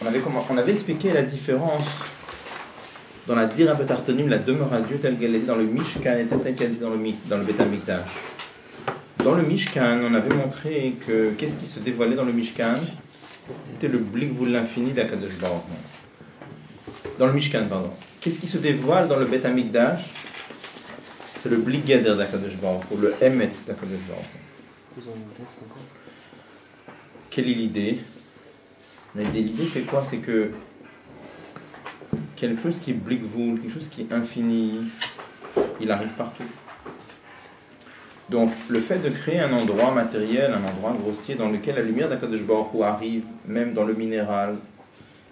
On avait expliqué la différence dans la Dira Betartonim, la demeure à Dieu telle qu'elle était dans le Mishkan et telle qu'elle était dans le Beth Amikdash. Dans le Mishkan, on avait montré que qu'est-ce qui se dévoilait dans le Mishkan? C'était le Blikvul l'infini d'Akadosh Baruch Hu. Dans le Mishkan, pardon. Qu'est-ce qui se dévoile dans le Beth Amikdash? C'est le Blik Gader d'Akadosh Baruch Hu, le Emet d'Akadosh Baruch Hu. Quelle est l'idée? L'idée, c'est quoi? C'est que quelque chose qui est Blikvul, quelque chose qui est infini, il arrive partout. Donc, le fait de créer un endroit matériel, un endroit grossier dans lequel la lumière d'Akadosh Baruch Hu arrive, même dans le minéral,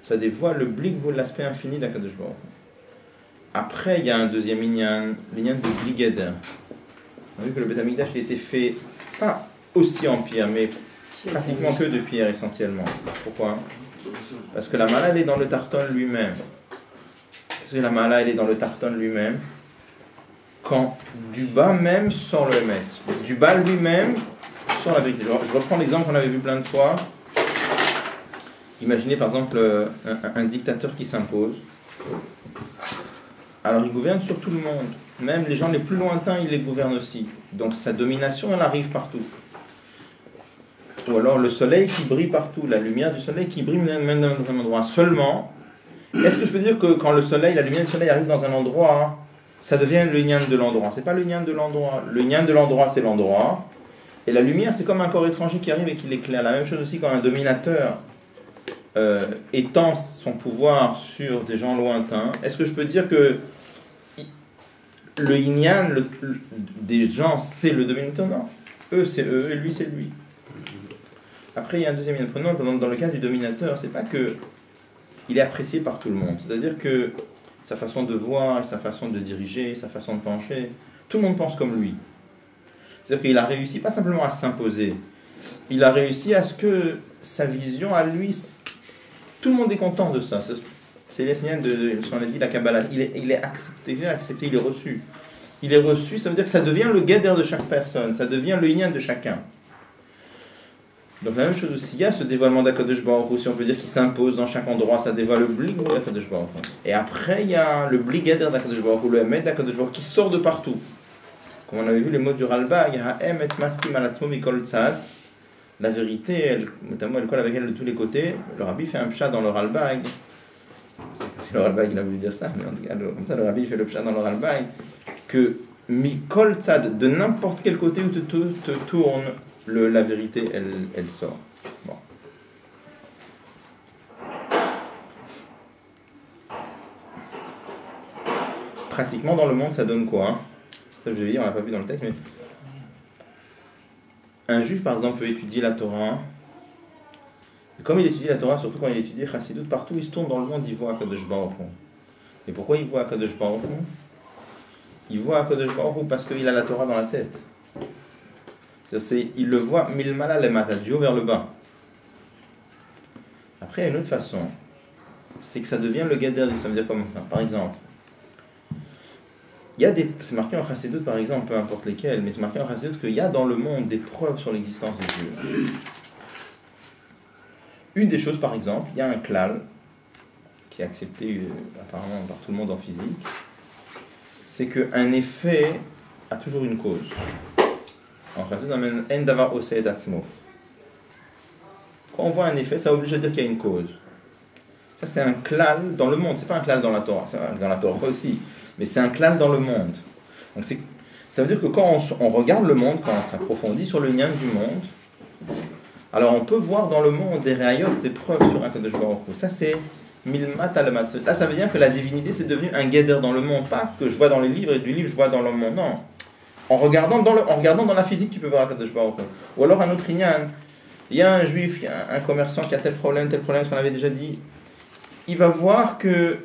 ça dévoile le Blikvul, l'aspect infini d'Akadosh Baruch Hu. Après, il y a un deuxième inyan, l'inyan de Blik Gader. On a vu que le Beth Amikdash il était fait, pas aussi en pierre, mais pratiquement que de pierre essentiellement. Pourquoi? Parce que la mala elle est dans le tarton lui-même. Parce que la mala elle est dans le tarton lui-même. Quand du bas même sort le Emet. Du bas lui-même sort la vérité. Je reprends l'exemple qu'on avait vu plein de fois. Imaginez par exemple un dictateur qui s'impose. Alors il gouverne sur tout le monde. Même les gens les plus lointains, il les gouverne aussi. Donc sa domination, elle arrive partout. Ou alors le soleil qui brille partout, la lumière du soleil qui brille même dans un endroit. Seulement, est-ce que je peux dire que quand le soleil, la lumière du soleil arrive dans un endroit, ça devient le nyan de l'endroit? C'est pas le nyan de l'endroit. Le nyan de l'endroit, c'est l'endroit. Et la lumière, c'est comme un corps étranger qui arrive et qui l'éclaire. La même chose aussi quand un dominateur étend son pouvoir sur des gens lointains. Est-ce que je peux dire que le yin des gens, c'est le dominateur? Non. Eux, c'est eux, et lui, c'est lui. Après, il y a un deuxième yin. Prenons dans le cas du dominateur, c'est pas que il est apprécié par tout le monde. C'est-à-dire que sa façon de voir, sa façon de diriger, sa façon de pencher, tout le monde pense comme lui. C'est-à-dire qu'il a réussi pas simplement à s'imposer, il a réussi à ce que sa vision à lui, tout le monde est content de ça. C'est l'enseignant de ce qu'on a dit, la Kabbalah. Il est accepté, il est reçu. Il est reçu, ça veut dire que ça devient le gader de chaque personne, ça devient le inyan de chacun. Donc la même chose aussi, il y a ce dévoilement d'Akadosh Baruch Hu, si on peut dire qu'il s'impose dans chaque endroit, ça dévoile le blik d'Akadosh Baruch Hu. Et après, il y a le blik gader d'Akadosh Baruch Hu, le emet d'Akadosh Baruch Hu, qui sort de partout. Comme on avait vu les mots du Ralbag, ha'emet maskim alatzmo mikol tzad. La vérité, notamment, elle colle avec elle de tous les côtés. Le rabbi fait un pshat dans le Ralbag. C'est le Ralbag, il a voulu dire ça, mais en tout cas, comme ça, le rabbi fait le pshat dans le Ralbag, que mikol tzad, de n'importe quel côté où te tourne, la vérité, elle sort. Bon. Pratiquement dans le monde, ça donne quoi, hein? Ça, je vais dire, on l'a pas vu dans le texte, mais un juge, par exemple, peut étudier la Torah. Et comme il étudie la Torah, surtout quand il étudie Chassidut, partout il se tourne dans le monde, il voit Akadosh Baruch Hu. Et pourquoi il voit Akadosh Baruch Hu? Il voit Akadosh Baruch Hu parce qu'il a la Torah dans la tête. Il le voit milmala lemata, du haut vers le bas. Après, il y a une autre façon. C'est que ça devient le gader, ça veut dire comme, par exemple, il y a c'est marqué en Chassidut par exemple, peu importe lesquels, mais c'est marqué en Chassidut qu'il y a dans le monde des preuves sur l'existence de Dieu. Une des choses, par exemple, il y a un klal qui est accepté apparemment par tout le monde en physique, c'est qu'un effet a toujours une cause. En Chassidut, on amène en davar oseh et atzmo. Quand on voit un effet, ça oblige à dire qu'il y a une cause. Ça, c'est un klal dans le monde, c'est pas un klal dans la Torah, c'est dans la Torah aussi. Mais c'est un klal dans le monde. Donc ça veut dire que quand on regarde le monde, quand on s'approfondit sur le lien du monde, alors on peut voir dans le monde des rayot, des preuves sur un Kadosh Baruch Hu. Ça c'est milmat alamat. Là ça veut dire que la divinité c'est devenu un guéder dans le monde, pas que je vois dans les livres et du livre je vois dans le monde. Non. En regardant dans la physique tu peux voir un Kadosh Baruch Hu. Ou alors un autre inyan. Il y a un juif, il y a un commerçant qui a tel problème, ce qu'on avait déjà dit. Il va voir que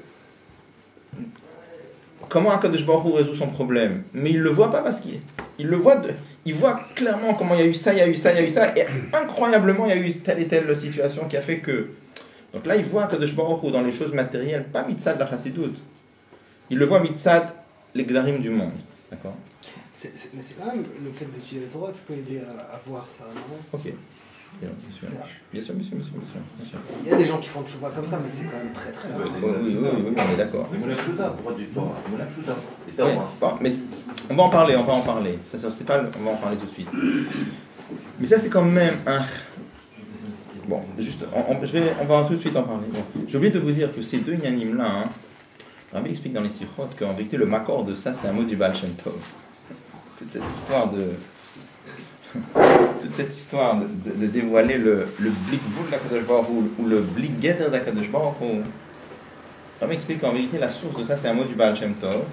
comment Akadosh Baruch Hu résout son problème, mais il le voit pas parce il le voit il voit clairement comment il y a eu ça, et incroyablement il y a eu telle et telle situation qui a fait que. Donc là il voit Akadosh Baruch Hu dans les choses matérielles, pas mitzad la chassidut. Il le voit mitzad les gdarim du monde, d'accord? Mais c'est quand même le fait d'étudier la Torah qui peut aider à voir ça, non? Ok. Bien sûr. Bien sûr, bien sûr, bien sûr, bien sûr. Il y a des gens qui font tchouva comme ça, mais c'est quand même très très loin. Oui, on est d'accord. Mais on va en parler, on va en parler. Ça, c'est pas, on va en parler tout de suite. Mais ça, c'est quand même un... Bon, juste, on va tout de suite en parler. Bon. J'ai oublié de vous dire que ces deux inyanim-là, Rabbi explique dans les sikhot qu'en vérité, le makor de ça, c'est un mot du Baal Shem Tov. Toute cette histoire de dévoiler le blik vul d'Akadosh Baruch Hu, ou le blik geder d'Akadosh Baruch Hu. Rabbi explique qu'en vérité, la source de ça, c'est un mot du Baal Shem Tov.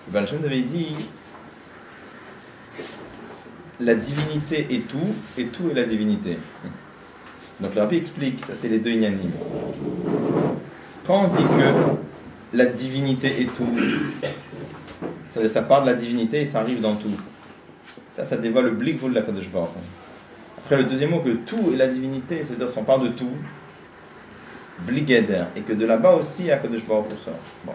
Le Baal Shem Tov avait dit la divinité est tout, et tout est la divinité. Donc le Rabbi explique, ça c'est les deux inyanim. Quand on dit que la divinité est tout, ça part de la divinité et ça arrive dans tout. Ça dévoile le blik vul d'Akadosh Baruch Hu. Après le deuxième mot, que tout est la divinité, c'est-à-dire qu'on parle de tout, blik geder, et que de là-bas aussi Akadosh Baruch Hu sort. Bon.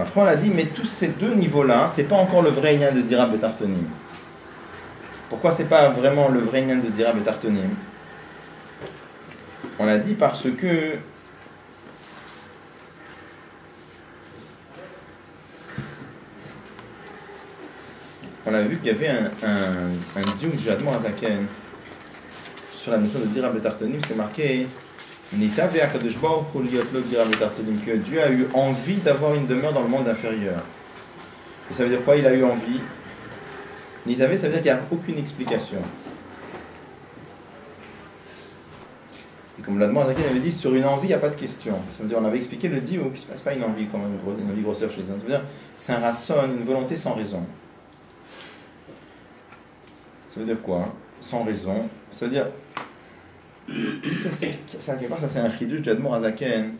Après on a dit, mais tous ces deux niveaux-là, c'est pas encore le vrai inyan de Dira Betartonim. Pourquoi c'est pas vraiment le vrai inyan de Dira Betartonim? On a dit parce que on a vu qu'il y avait un diouk du Admor Hazaken sur la notion de Dira Betartonim, c'est marqué que Dieu a eu envie d'avoir une demeure dans le monde inférieur. Et ça veut dire quoi? Il a eu envie. Nitavé, ça veut dire qu'il n'y a aucune explication. Et comme l'Admor Hazaken avait dit, sur une envie, il n'y a pas de question. Ça veut dire, on avait expliqué le diouk, ce n'est pas une envie comme une envie grossière chez les uns. Ça veut dire, c'est un ratson, une volonté sans raison. Ça veut dire quoi? Sans raison. Ça veut dire... Ça c'est un chidouche de Admor Hazaken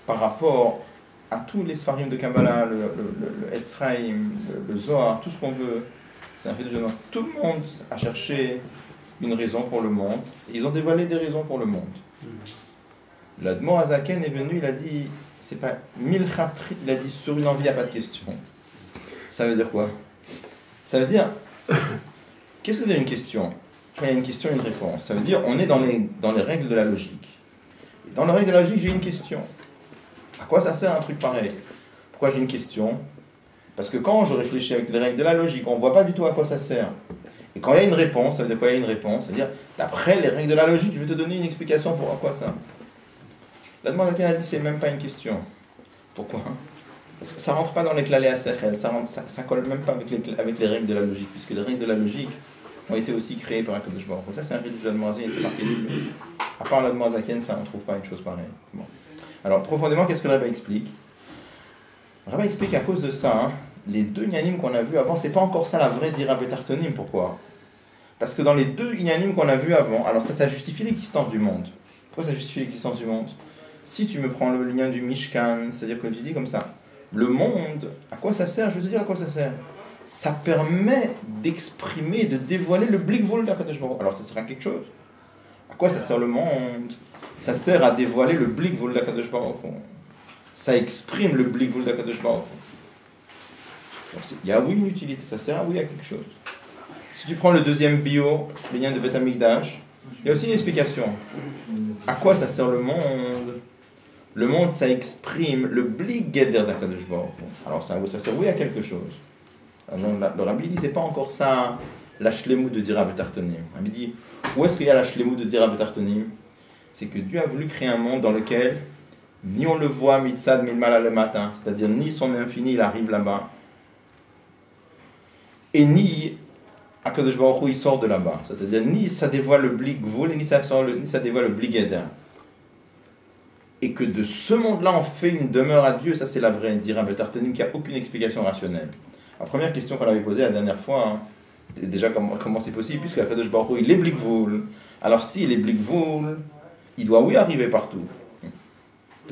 par rapport à tous les Sfarim de Kabbalah, le Etzraim, le Zohar, tout ce qu'on veut. C'est un chidouche de Admor. Tout le monde a cherché une raison pour le monde. Et ils ont dévoilé des raisons pour le monde. L'Admor Hazaken est venu, il a dit, c'est pas milchatri, il a dit sur une envie, il n'y a pas de question. Ça veut dire quoi? Ça veut dire... Qu'est-ce que veut dire une question? Quand il y a une question, une réponse. Ça veut dire on est dans les règles de la logique. Et dans les règles de la logique, j'ai une question. À quoi ça sert un truc pareil? Pourquoi j'ai une question? Parce que quand je réfléchis avec les règles de la logique, on ne voit pas du tout à quoi ça sert. Et quand il y a une réponse, ça veut dire quoi? Il y a une réponse. Ça veut dire, d'après les règles de la logique, je vais te donner une explication pour à quoi ça. La demande à a dit, c'est même pas une question. Pourquoi? Parce que ça ne rentre pas dans les clalés à sechel, ça ne colle même pas avec les règles de la logique, puisque les règles de la logique ont été aussi créées par Akadosh Baruch Hu. Ça, c'est un rite du Admor Hazaken, c'est marqué lui. À part l'Admor Hazaken, ça, on ne trouve pas une chose pareille. Bon. Alors, profondément, qu'est-ce que le Rabbi explique? Le Rabbi explique à cause de ça, les deux inyanim qu'on a vus avant, c'est pas encore ça la vraie Dira Betartonim. Pourquoi? Parce que dans les deux inyanim qu'on a vus avant, alors ça justifie l'existence du monde. Pourquoi ça justifie l'existence du monde? Si tu me prends le lien du Mishkan, c'est-à-dire que tu dis comme ça, le monde, à quoi ça sert? Je veux te dire à quoi ça sert. Ça permet d'exprimer, de dévoiler le blik vol d'Akadosh Baruch Hu. Alors ça sert à quelque chose. À quoi ça sert le monde? Ça sert à dévoiler le blik vol d'Akadosh Baruch Hu. Ça exprime le blik vol d'Akadosh Baruch Hu. Il y a oui une utilité, ça sert à oui à quelque chose. Si tu prends le deuxième bio, le lien de Beth Amikdash, il y a aussi une explication. À quoi ça sert le monde? Le monde, ça exprime le blik geder d'Akadosh Baruch Hu. Alors ça sert oui à quelque chose. Alors, le Rabbi dit, c'est pas encore ça la shlemut de Dira Betartonim. Le Rabbi dit, où est-ce qu'il y a la shlemut de Dira Betartonim? C'est que Dieu a voulu créer un monde dans lequel ni on le voit mitzad milmala le matin, c'est-à-dire ni son infini il arrive là-bas, et ni Akadosh Baruch Hu il sort de là-bas, c'est-à-dire ni ça dévoile le blik vol, ni ça dévoile le blik geder. Et que de ce monde-là, on fait une demeure à Dieu, ça c'est la vraie Dira Betartonim qui n'a aucune explication rationnelle. La première question qu'on avait posée la dernière fois, déjà comment c'est possible, puisque Akadosh Baruch Hu, il est blik vol. Alors s'il est blik vol, il doit oui arriver partout.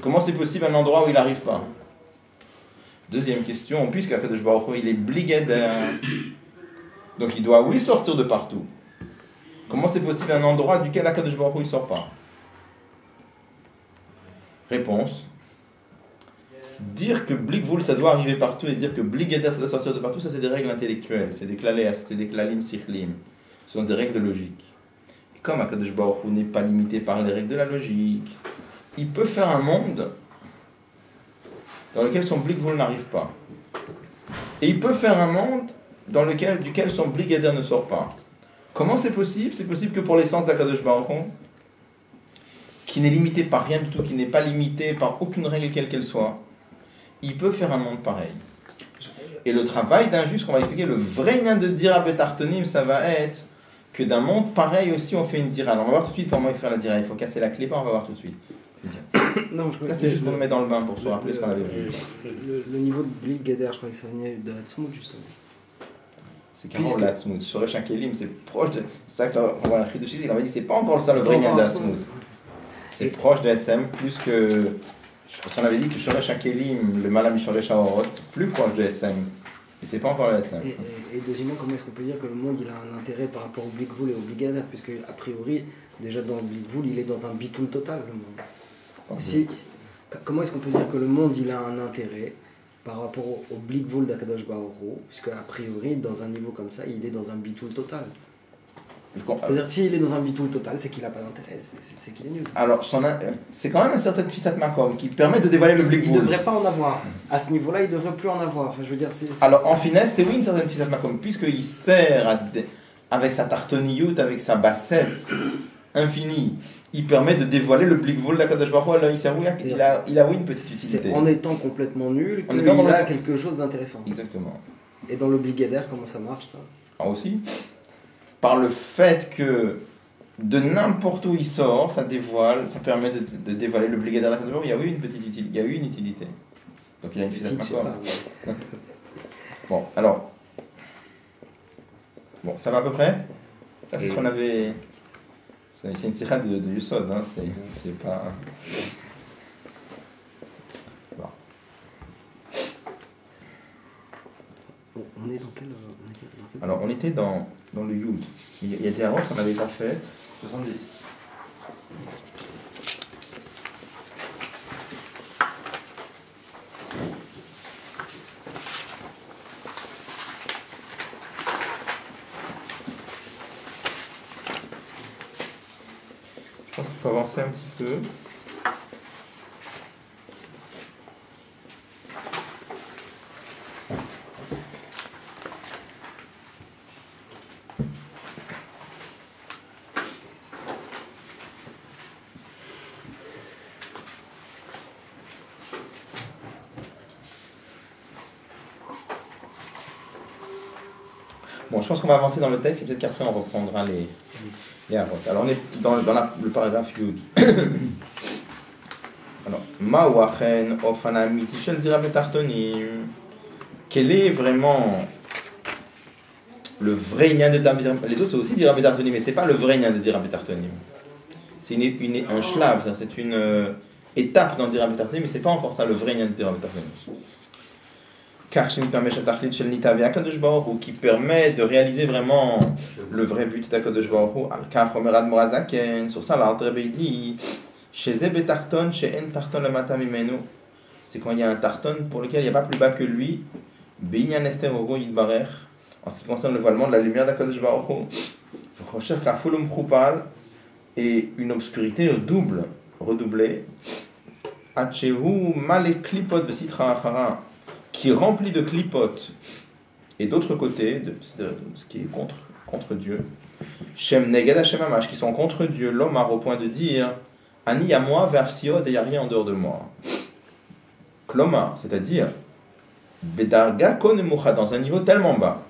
Comment c'est possible un endroit où il n'arrive pas? Deuxième question, puisque Akadosh Baruch Hu, il est blik geder, donc il doit oui sortir de partout. Comment c'est possible un endroit duquel Akadosh Baruch Hu, il ne sort pas? Réponse. Dire que blik vol ça doit arriver partout et dire que blik geder ça doit sortir de partout, ça c'est des règles intellectuelles, c'est des klalim sichlim, ce sont des règles logiques. comme Akadosh Baruch Hu n'est pas limité par les règles de la logique, il peut faire un monde dans lequel son Blikvul n'arrive pas. Et il peut faire un monde duquel son Bligeder ne sort pas. Comment c'est possible? C'est possible que pour l'essence d'Akadosh Baruch Hu, qui n'est limité par rien du tout, qui n'est pas limité par aucune règle quelle qu'elle soit, il peut faire un monde pareil. Et le travail d'un juge, qu'on va expliquer, le vrai lien de dira betartonim, ça va être que d'un monde pareil aussi, on fait une dira. Alors on va voir tout de suite comment il faut faire la dira. Il faut casser la clé, on va voir tout de suite. Non, là, c'était juste pour nous mettre dans le bain, pour se rappeler ce qu'on avait vu. Le niveau de Blig Gader, je crois que ça venait de Hatzmout, justement. C'est carrément le Hatzmout. Shoresh HaKelim, c'est proche de. C'est ça qu'on voit un cri de Chiz, il avait dit c'est pas encore ça le vrai lien de Hatzmout. C'est proche de Hatzem, plus que. Je pense qu'on avait dit que Shoresh HaKelim, le Malam Shoresh HaOrot, c'est plus proche de Hatzem. Mais c'est pas encore le Hatzem. Et deuxièmement, comment est-ce qu'on peut dire que le monde il a un intérêt par rapport au Blikvul et au Bligader, puisque a priori, déjà dans le Blikvul, il est dans un bitoul total, le monde. Comment est-ce qu'on peut dire que le monde il a un intérêt par rapport au Blikvul d'Akadosh Baruch Hu, puisque a priori, dans un niveau comme ça, il est dans un bitoul total. C'est-à-dire, s'il est dans un bitoul total, c'est qu'il n'a pas d'intérêt, c'est qu'il est nul. Alors, c'est quand même un certain Tfisat Makom qui permet de dévoiler le Blikvul. Il ne devrait pas en avoir. À ce niveau-là, il ne devrait plus en avoir. Enfin, je veux dire, alors, en finesse, c'est oui une certaine Tfisat Makom, puisqu'il sert avec sa tartoniout, avec sa bassesse infinie, il permet de dévoiler le Blikvul d'Akadosh Baruch Hu. Il a oui une petite utilité. C'est en étant complètement nul qu'il a quelque chose d'intéressant. Exactement. Et dans le Bligader, comment ça marche, ça? Ah, aussi par le fait que de n'importe où il sort, ça dévoile, ça permet de dévoiler le Bligader d'Akadosh Baruch Hu. Il y a eu une petite utilité, il y a eu une utilité. Donc il a une Tfisat Makom. Bon, alors. Bon, ça va à peu près? Ça, c'est ce qu'on avait. C'est une sikha de Yusod, hein, c'est pas. Bon. On est dans quel. Alors, on était dans le Yud. Il y a des erreurs qu'on n'avait pas faites. 70. Je pense qu'il faut avancer un petit peu. Bon, je pense qu'on va avancer dans le texte et peut-être qu'après on reprendra les harotes. Alors on est dans le paragraphe Yud. Alors, Ma'wachen ofanam mitishel dira betartonim. Quel est vraiment le vrai lien de dira betartonim? Les autres c'est aussi dira betartonim, mais c'est pas le vrai lien de dira betartonim. C'est un shlav, c'est une étape dans dira betartonim, mais c'est pas encore ça le vrai lien de dira betartonim. Qui permet de réaliser vraiment le vrai but d'Akadosh Baruch Hu. Al-Kach Omer Admor Hazaken, sur ça l'Alter Rebbe dit Sheze betarton she'en tarton lamata mimenu. C'est quand il y a un tarton pour lequel il n'y a pas plus bas que lui. Beinyan Ester Oro Yitbarech, en ce qui concerne le voilement de la lumière d'Akadosh Baruch Hu. Rocher Kafulum Chupal, et une obscurité redoublée. Atchehu Male Klipot Vesitra Achara, qui est rempli de clipotes et d'autres côtés, ce qui est contre Dieu, Shem Neged Hashem Amash, qui sont contre Dieu, l'Omar, au point de dire Ani à moi, Ve'afsiod, et il n'y a rien en dehors de moi. Kloma, c'est-à-dire Bedarga Konemucha, dans un niveau tellement bas,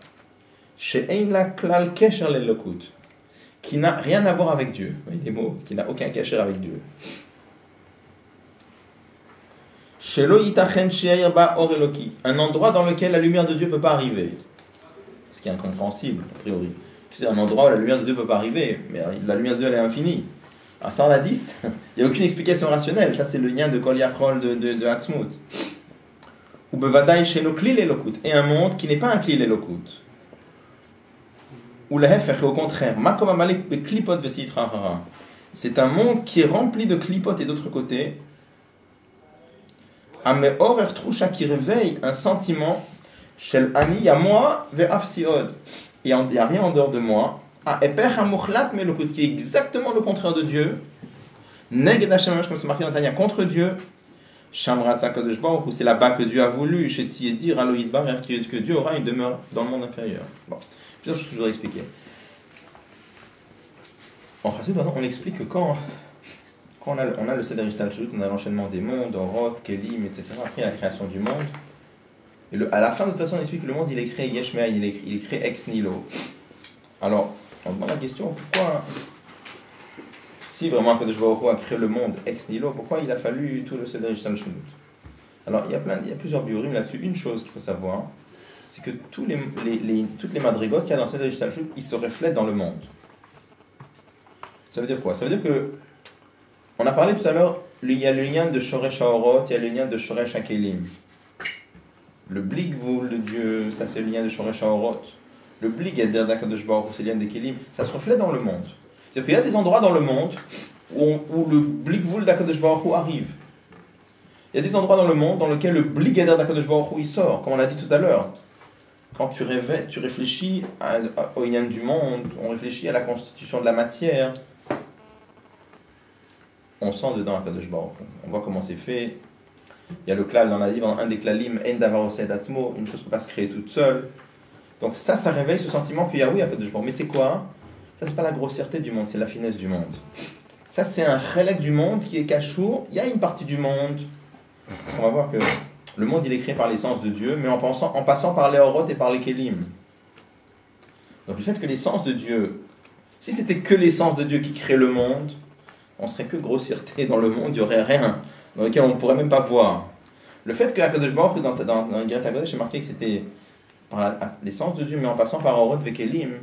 She'ein la klal kesher lelokut, qui n'a rien à voir avec Dieu, voyez les mots, qui n'a aucun kesher avec Dieu. Un endroit dans lequel la lumière de Dieu ne peut pas arriver. Ce qui est incompréhensible, a priori. C'est un endroit où la lumière de Dieu ne peut pas arriver, mais la lumière de Dieu elle est infinie. Alors ça on l'a dit, il n'y a aucune explication rationnelle. Ça c'est le lien de Kol Yachol de Hatzmout. Ou Bevadaï Shelo Kli Lelokut. Et un monde qui n'est pas un Kli Lelokut. Ou Lehefech, au contraire. Makom Amalek Beklipot Vesitra Hara. C'est un monde qui est rempli de clipot et d'autres côtés. Ameor Ertrusha, qui réveille un sentiment Shel Ani à moi Ve'afsiod. Et il n'y a rien en dehors de moi. Ah, Eper Hamuchlat Melokut, qui est exactement le contraire de Dieu. Neged Hashem, comme c'est marqué dans Tanya, contre Dieu. Shamrat Kadosh Baruch Hu, c'est là-bas que Dieu a voulu. Sheti dire à Loïd Bar, que Dieu aura une demeure dans le monde inférieur. Bon, plusieurs choses que je voudrais expliquer. En principe, on explique que quand on a le Seder Ishtalshut, on a l'enchaînement des mondes, Oroth, Kelim, etc. Après, la création du monde. Et à la fin, de toute façon, on explique que le monde, il est créé Yesh Me'ayin, il est créé ex nihilo. Alors, on demande la question, pourquoi, si vraiment Kadosh Baruch Hu a créé le monde ex nihilo, pourquoi il a fallu tout le Seder Ishtalshut? Alors, il y a plusieurs biurim là-dessus. Une chose qu'il faut savoir, c'est que toutes les madrigotes qu'il y a dans le Seder Ishtalshut, ils se reflètent dans le monde. Ça veut dire quoi? Ça veut dire que, on a parlé tout à l'heure, il y a le lien de Shoresh HaOrot, il y a le lien de Shoresh HaKelim. Le Bli Gvul de Dieu, ça c'est le lien de Shoresh HaOrot. Le Bli Geder d'Akadosh Baruch Hu, c'est le lien des Kelim. Ça se reflète dans le monde. C'est-à-dire qu'il y a des endroits dans le monde où le Bli Gvul d'Akadosh Baruch Hu arrive. Il y a des endroits dans le monde dans lesquels le Bli Geder d'Akadosh Baruch Hu il sort, comme on l'a dit tout à l'heure. Quand tu réfléchis au lien du monde, on réfléchit à la constitution de la matière, on sent dedans Akadosh Baruch Hu. On voit comment c'est fait. Il y a le klal dans la livre, un des klalim, en davar osed atzmo, une chose ne peut pas se créer toute seule. Donc ça réveille ce sentiment qu'il y a oui Akadosh Baruch Hu. Mais c'est quoi? Ça c'est pas la grossièreté du monde, c'est la finesse du monde. Ça c'est un chelek du monde qui est cachour. Il y a une partie du monde. Parce qu'on va voir que le monde il est créé par l'essence de Dieu, mais en passant par les Orot et par les Kelim. Donc le fait que l'essence de Dieu, si c'était que l'essence de Dieu qui crée le monde, on serait que grossièreté dans le monde, il n'y aurait rien dans lequel on ne pourrait même pas voir. Le fait que Akadosh Baruch Hu, dans Geret HaKodesh, c'est marqué que c'était par l'essence de Dieu, mais en passant par Orot et Kelim,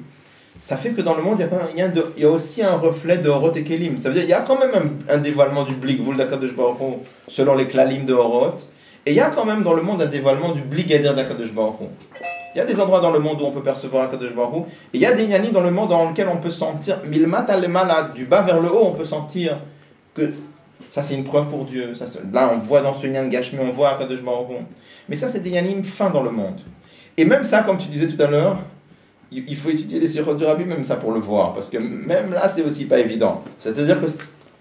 ça fait que dans le monde, il y a aussi un reflet de Orot et Kelim. Ça veut dire qu'il y a quand même un dévoilement du Bli Gvul d'Akadosh Baruch Hu selon les klalim de Orot, et il y a quand même dans le monde un dévoilement du Bli Geder d'Akadosh Baruch Hu. Il y a des endroits dans le monde où on peut percevoir Akadosh Baruch Hu, et il y a des yanis dans le monde dans lesquels on peut sentir, milmat al-mala, du bas vers le haut, on peut sentir que ça c'est une preuve pour Dieu. Là on voit dans ce yan Gashmi, on voit Akadosh Baruch Hu. Mais ça c'est des yanim fins dans le monde. Et même ça, comme tu disais tout à l'heure, il faut étudier les sirotes du Rabbi, même ça pour le voir, parce que même là c'est aussi pas évident. C'est-à-dire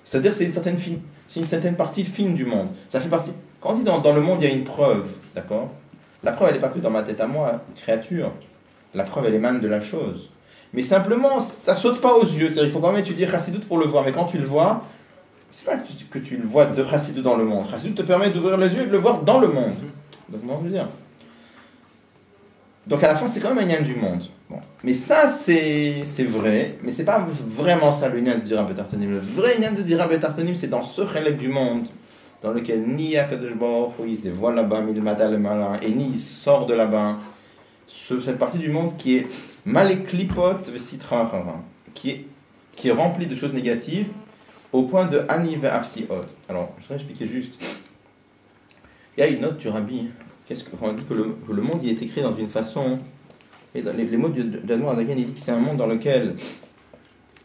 c'est une certaine partie fine du monde. Ça fait partie. Quand on dit dans le monde il y a une preuve, d'accord? La preuve, elle n'est pas que dans ma tête à moi, créature. La preuve, elle émane de la chose. Mais simplement, ça ne saute pas aux yeux. C'est-à-dire, il faut quand même étudier Chassidut pour le voir. Mais quand tu le vois, c'est pas que tu le vois de Chassidut dans le monde. Chassidut te permet d'ouvrir les yeux et de le voir dans le monde. Donc, comment je veux dire? Donc, à la fin, c'est quand même un lien du monde. Bon. Mais ça, c'est vrai. Mais ce n'est pas vraiment ça le lien de Dira Betartonim. Le vrai lien de Dira Betartonim, c'est dans ce chelek du monde, dans lequel ni Akadosh Baruch Hu il se dévoile là-bas, milmada le malin, et ni il sort de là-bas. Cette partie du monde qui est maleklipot vesitra qui est remplie de choses négatives au point de ani ve'afsiot. Alors, je voudrais expliquer juste. Il y a une note du Rabbi. On dit que le monde il est écrit dans une façon. Et dans les mots d'Admor Azaken, il dit que c'est un monde dans lequel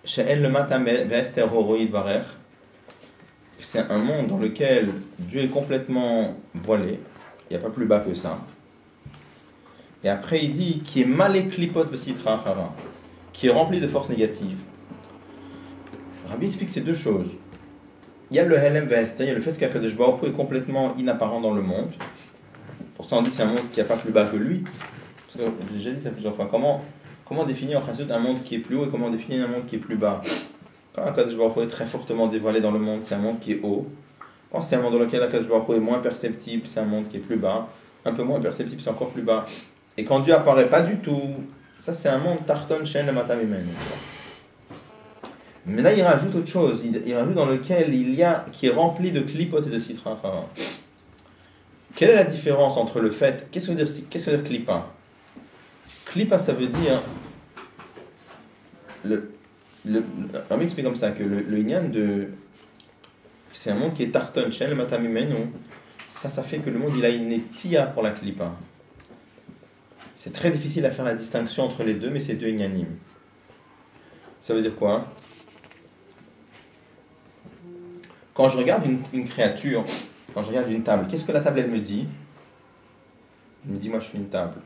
she'en le matam ve'ester horoid barer. C'est un monde dans lequel Dieu est complètement voilé, il n'y a pas plus bas que ça. Et après il dit qui est maleklipot vesitra achara, qui est rempli de forces négatives. Rabbi explique ces deux choses. Il y a le helem ve'ester, il y a le fait qu'Akadosh Baruch Hu est complètement inapparent dans le monde. Pour ça on dit que c'est un monde qui n'a pas plus bas que lui. Parce que j'ai déjà dit ça plusieurs fois. Comment définir en principe un monde qui est plus haut et comment définir un monde qui est plus bas? Quand Akadosh Baruch Hu est très fortement dévoilé dans le monde, c'est un monde qui est haut. Quand c'est un monde dans lequel Akadosh Baruch Hu est moins perceptible, c'est un monde qui est plus bas. Un peu moins perceptible, c'est encore plus bas. Et quand Dieu apparaît pas du tout, ça c'est un monde tarton shen le matamimen. Mais là il rajoute autre chose. Il rajoute dans lequel qui est rempli de klipot et de sitra. Quelle est la différence entre le fait... Qu'est-ce que veut dire klipa? Klipa ça veut dire... On m'explique comme ça que le Inyan c'est un monde qui est tarton, chen le matamimenu. Ça fait que le monde il a une netia pour la klipa. C'est très difficile à faire la distinction entre les deux, mais c'est deux Inyanim. Ça veut dire quoi? Quand je regarde une créature, quand je regarde une table, qu'est-ce que la table elle me dit? Elle me dit moi je suis une table.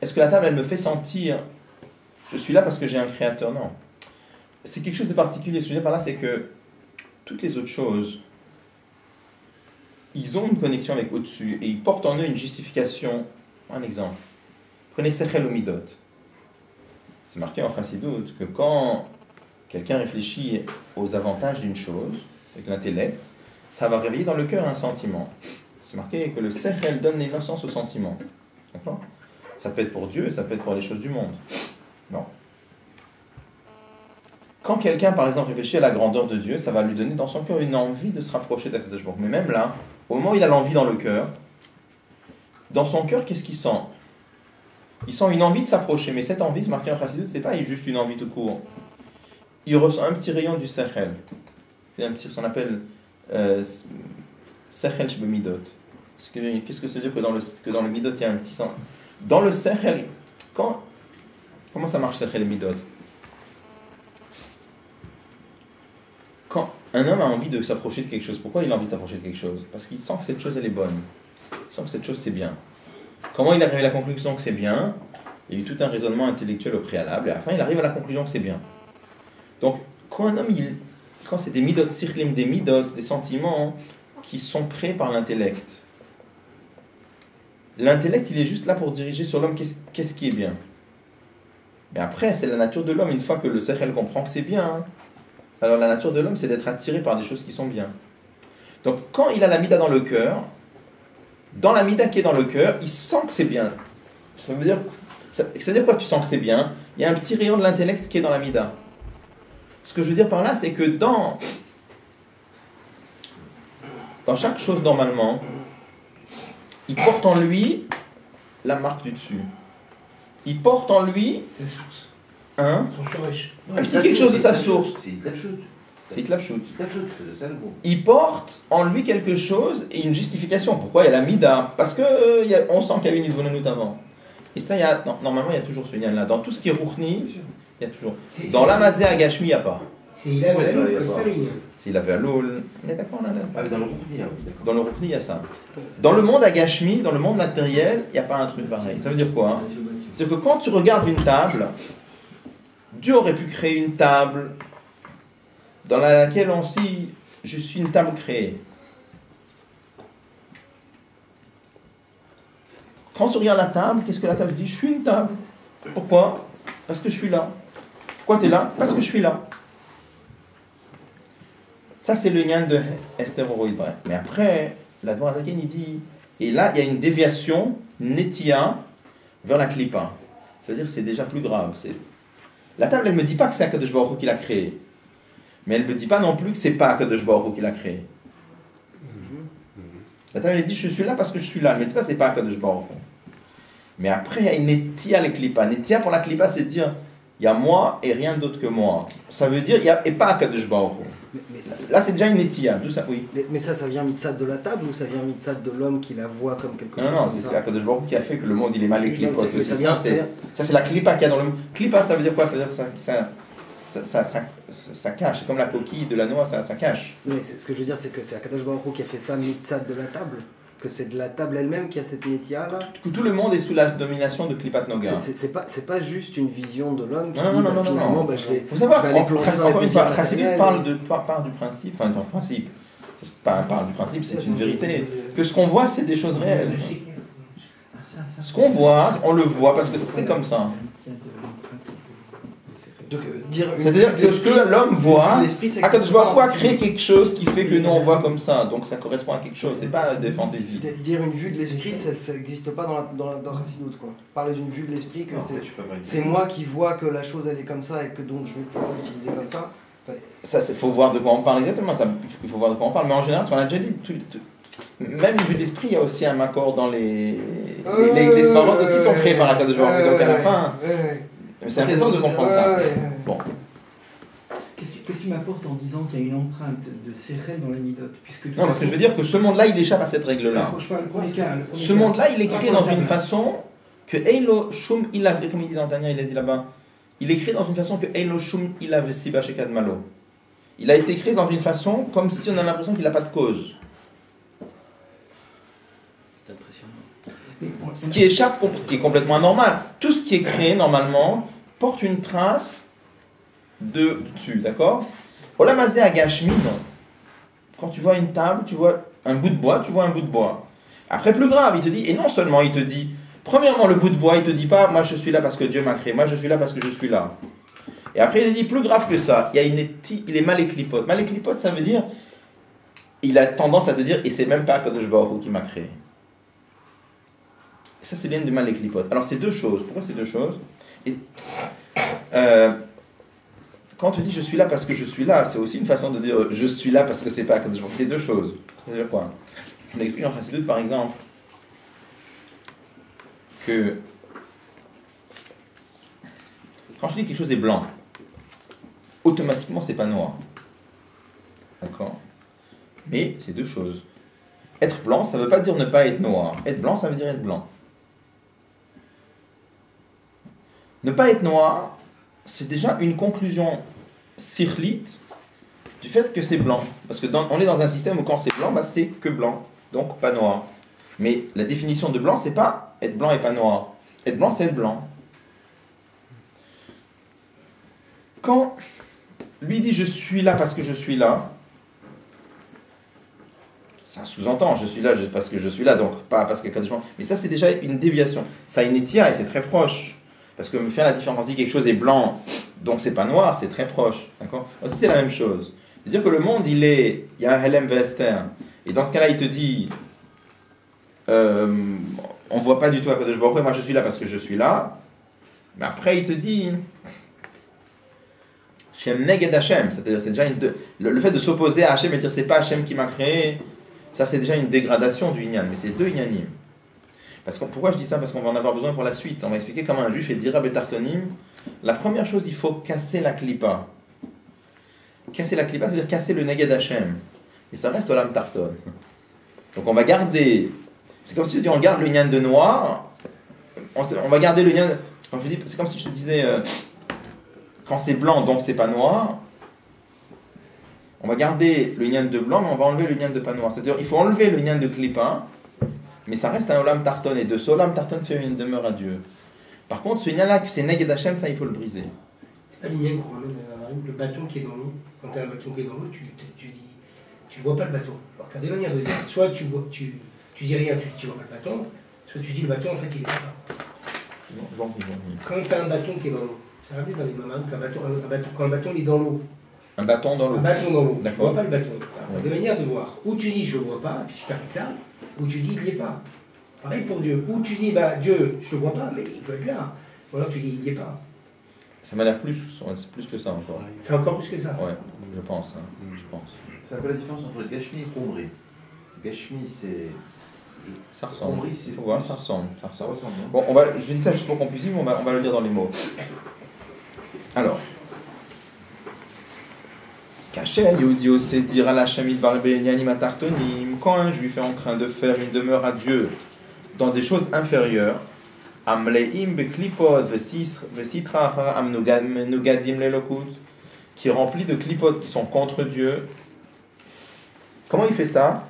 Est-ce que la table elle me fait sentir je suis là parce que j'ai un créateur. Non. C'est quelque chose de particulier. Ce que je veux dire par là, c'est que toutes les autres choses, ils ont une connexion avec au-dessus et ils portent en eux une justification. Un exemple. Prenez Sechel ou Midot. C'est marqué en Chassidut que quand quelqu'un réfléchit aux avantages d'une chose, avec l'intellect, ça va réveiller dans le cœur un sentiment. C'est marqué que le Sechel donne les naissances au sentiment. D'accord ? Ça peut être pour Dieu, ça peut être pour les choses du monde. Non. Quand quelqu'un, par exemple, réfléchit à la grandeur de Dieu, ça va lui donner dans son cœur une envie de se rapprocher d'Akadosh Baruch Hu. Mais même là, au moment où il a l'envie dans le cœur, dans son cœur, qu'est-ce qu'il sent ? Il sent une envie de s'approcher, mais cette envie, c'est marqué en Chassidut, c'est pas juste une envie tout court. Il ressent un petit rayon du Sechel. C'est un petit, ce qu'on appelle Sechel Shbemidot. Qu'est-ce que ça veut dire que dans le Midot, il y a un petit sens ? Dans le Sechel, comment ça marche Sechel et Midot ? Quand un homme a envie de s'approcher de quelque chose, pourquoi il a envie de s'approcher de quelque chose ? Parce qu'il sent que cette chose, elle est bonne. Il sent que cette chose, c'est bien. Comment il arrive à la conclusion que c'est bien ? Il y a eu tout un raisonnement intellectuel au préalable, et à la fin, il arrive à la conclusion que c'est bien. Donc, quand un homme, quand c'est des midot sirlim, des midot, des sentiments qui sont créés par l'intellect, l'intellect, il est juste là pour diriger sur l'homme qu'est-ce qui est bien. Mais après, c'est la nature de l'homme, une fois que le sechel comprend que c'est bien, alors la nature de l'homme, c'est d'être attiré par des choses qui sont bien. Donc, quand il a la mida dans le cœur, dans la mida qui est dans le cœur, il sent que c'est bien. Ça veut dire quoi, tu sens que c'est bien ? Il y a un petit rayon de l'intellect qui est dans la mida. Ce que je veux dire par là, c'est que dans chaque chose, normalement, il porte en lui la marque du dessus. Il porte en lui un petit quelque chose de sa source. C'est Itlapshut. Il porte en lui quelque chose et une justification. Pourquoi il y a la mida ? Parce qu'on sent qu'il y avait une Idvonanout avant. Et ça, normalement, il y a toujours ce lien-là. Dans tout ce qui est Ruchni, il y a toujours. Dans l'Amazé à Gashmi, il n'y a pas. C'est il avait Aloul, que ça, il y a. S'il avait Aloul, on est d'accord là. Dans le Ruchni, dans le Ruchni, il y a ça. Dans le monde Agashmi, dans le monde matériel, il n'y a pas un truc pareil. Ça veut dire quoi ? C'est que quand tu regardes une table, Dieu aurait pu créer une table dans laquelle on dit « je suis une table créée ». Quand tu regardes la table, qu'est-ce que la table dit ? Je suis une table. Pourquoi ? Parce que je suis là. Pourquoi tu es là ? Parce que je suis là. Ça, c'est le lien de Esther Oroïdra. Mais après, la Dvorazaken, il dit, et là, il y a une déviation, netia, vers la klipa. C'est-à-dire que c'est déjà plus grave. La table, elle ne me dit pas que c'est Akadosh Baruch Hu qui l'a créée. Mais elle ne me dit pas non plus que c'est pas Akadosh Baruch Hu qui l'a créée. La table, elle dit, je suis là parce que je suis là. Elle ne me dit pas que c'est pas Akadosh Baruch Hu. Mais après, il y a une netia, les klipa. Netia, pour la klipa, c'est dire, il y a moi et rien d'autre que moi. Ça veut dire, il y a, et pas Akadosh Baruch Hu. Là, c'est déjà une netia, d'où ça, oui. Mais ça vient mitzad de la table ou ça vient mitzad de l'homme qui la voit comme quelque chose ? Non, c'est Akadosh Baruch Hu qui a fait que le monde il est mal éclipé. Ça c'est la klipa qu'il y a dans le monde. Klipa, ça veut dire quoi ? Ça veut dire que ça cache. C'est comme la coquille de la noix, ça cache. Mais ce que je veux dire, c'est que c'est Akadosh Baruch Hu qui a fait ça mitzad de la table. Que c'est de la table elle-même qui a cette netia là. Que tout le monde est sous la domination de Klipat Noga. C'est pas juste une vision de l'homme qui non. Bah, je vais, faut savoir, encore une fois, Chassidut part du principe, enfin d'un principe, part du principe, c'est une vérité, que ce qu'on voit c'est des choses réelles. Ce qu'on voit, on le voit parce que c'est comme ça. C'est-à-dire que ce que l'homme voit, Akadosh Baruch Hu a créé quelque chose qui fait que nous on voit comme ça, donc ça correspond à quelque chose, c'est pas des fantaisies. Dire une vue de l'esprit, ça n'existe pas dans Chassidut, quoi. Parler d'une vue de l'esprit, que c'est moi qui vois que la chose elle est comme ça et que donc je vais pouvoir l'utiliser comme ça. Ça, il faut voir de quoi on parle exactement, il faut voir de quoi on parle, mais en général, ce qu'on a déjà dit, même une vue de l'esprit, il y a aussi un accord dans les svarot aussi sont créés par Akadosh Baruch Hu, donc à la fin. Mais c'est important de comprendre ça. Bon. Qu'est-ce que tu m'apportes en disant qu'il y a une empreinte de Sechel dans la Midot ? Non, parce que je veux dire que ce monde-là, il échappe à cette règle-là. Ce monde-là, il est créé dans une façon que Eilo Shum Ilav, comme il dit dans Tania, il a dit là-bas, il est créé dans une façon que Eilo Shum Ilav Siba Shekad Malo. Il a été créé dans une façon comme si on a l'impression qu'il n'a pas de cause. Ce qui échappe, ce qui est complètement anormal. Tout ce qui est créé normalement porte une trace dessus, d'accord? Olamazé à Gashmi, non. Quand tu vois une table, tu vois un bout de bois, tu vois un bout de bois. Après, plus grave, il te dit, et non seulement il te dit, premièrement, le bout de bois, il te dit pas, moi je suis là parce que Dieu m'a créé, moi je suis là parce que je suis là. Et après, il te dit, plus grave que ça, il est mal éclipote. Mal éclipote, ça veut dire, il a tendance à te dire, et c'est même pas Kadosh Baruch Hu qui m'a créé. Et ça, c'est bien de mal éclipote. Alors, c'est deux choses. Pourquoi c'est deux choses? Et, quand tu dis je suis là parce que je suis là, c'est aussi une façon de dire je suis là parce que c'est pas Kadosh Baruch Hu. C'est deux choses. C'est-à-dire quoi? On explique en Chassidut, par exemple, que quand je dis que quelque chose est blanc, automatiquement c'est pas noir. D'accord? Mais c'est deux choses. Être blanc, ça ne veut pas dire ne pas être noir. Être blanc, ça veut dire être blanc. Ne pas être noir, c'est déjà une conclusion sirlite du fait que c'est blanc. Parce que on est dans un système où quand c'est blanc, bah, c'est que blanc, donc pas noir. Mais la définition de blanc, c'est pas être blanc et pas noir. Être blanc, c'est être blanc. Quand lui dit je suis là parce que je suis là, ça sous-entend je suis là juste parce que je suis là, donc pas parce que mais ça c'est déjà une déviation. Ça inétia et c'est très proche. Parce que me faire la différence entre quelque chose est blanc, donc c'est pas noir, c'est très proche. D'accord? C'est la même chose. C'est-à-dire que le monde, il y a un Helem Vester. Et dans ce cas-là, il te dit on voit pas du tout à Kadosh Baruch Hu, moi je suis là parce que je suis là. Mais après, il te dit Shem Neged Hashem, c'est-à-dire c'est déjà le fait de s'opposer à Hashem et dire c'est pas Hashem qui m'a créé, ça c'est déjà une dégradation du Inyan, mais c'est deux Inyanim. Pourquoi je dis ça? Parce qu'on va en avoir besoin pour la suite. On va expliquer comment un juif est dira betartonim. La première chose, il faut casser la klipa. Casser la klipa, c'est-à-dire casser le neged Hashem. Et ça reste l'âme tarton. Donc on va garder. C'est comme si on garde le Inyan de noir. On va garder le Inyan. Quand je dis, c'est comme si je te disais. Quand c'est blanc, donc c'est pas noir. On va garder le Inyan de blanc, mais on va enlever le Inyan de pas noir. C'est-à-dire il faut enlever le Inyan de klipa. Mais ça reste un olam tarton, et de ce olam tarton fait une demeure à Dieu. Par contre, ce lien-là, que c'est Neged Hashem, ça il faut le briser. C'est pas l'ignan qu'on ramène le bâton qui est dans l'eau. Quand tu as un bâton qui est dans l'eau, tu vois pas le bâton. Alors tu as des manières de dire, soit tu dis rien, tu vois pas le bâton, soit tu dis le bâton en fait il est pas. Quand tu as un bâton qui est dans l'eau, ça ramène dans les mamans quand un bâton il est dans l'eau. Un bâton dans l'eau. Un bâton dans l'eau. Tu D'accord. vois pas le bâton. Tu as des manières de voir. Ou tu dis je le vois pas, puis tu t'arrêtes là. Ou tu dis il n'y est pas. Pareil pour Dieu. Ou tu dis bah Dieu, je ne le vois pas, mais il peut être là. Ou alors tu dis il n'y est pas. Ça m'a l'air plus que ça encore. C'est encore plus que ça. Ouais, je pense. Je pense. C'est un peu la différence entre Gashmi et Khomri. Gashmi, c'est. Ça ressemble. Khomri, Il faut voir, ça ressemble. Ça ressemble. Hein. Bon, je dis ça juste pour qu'on puisse vivre, on va le lire dans les mots. Alors. Kacher Yehudio c'est dire à la Shamid Barbenyani Matartonim, quand un juif est en train de faire une demeure à Dieu dans des choses inférieures, Amleim Beklipot Vesitra Amnugadim Lelokut, qui est rempli de clipotes qui sont contre Dieu. Comment il fait ça?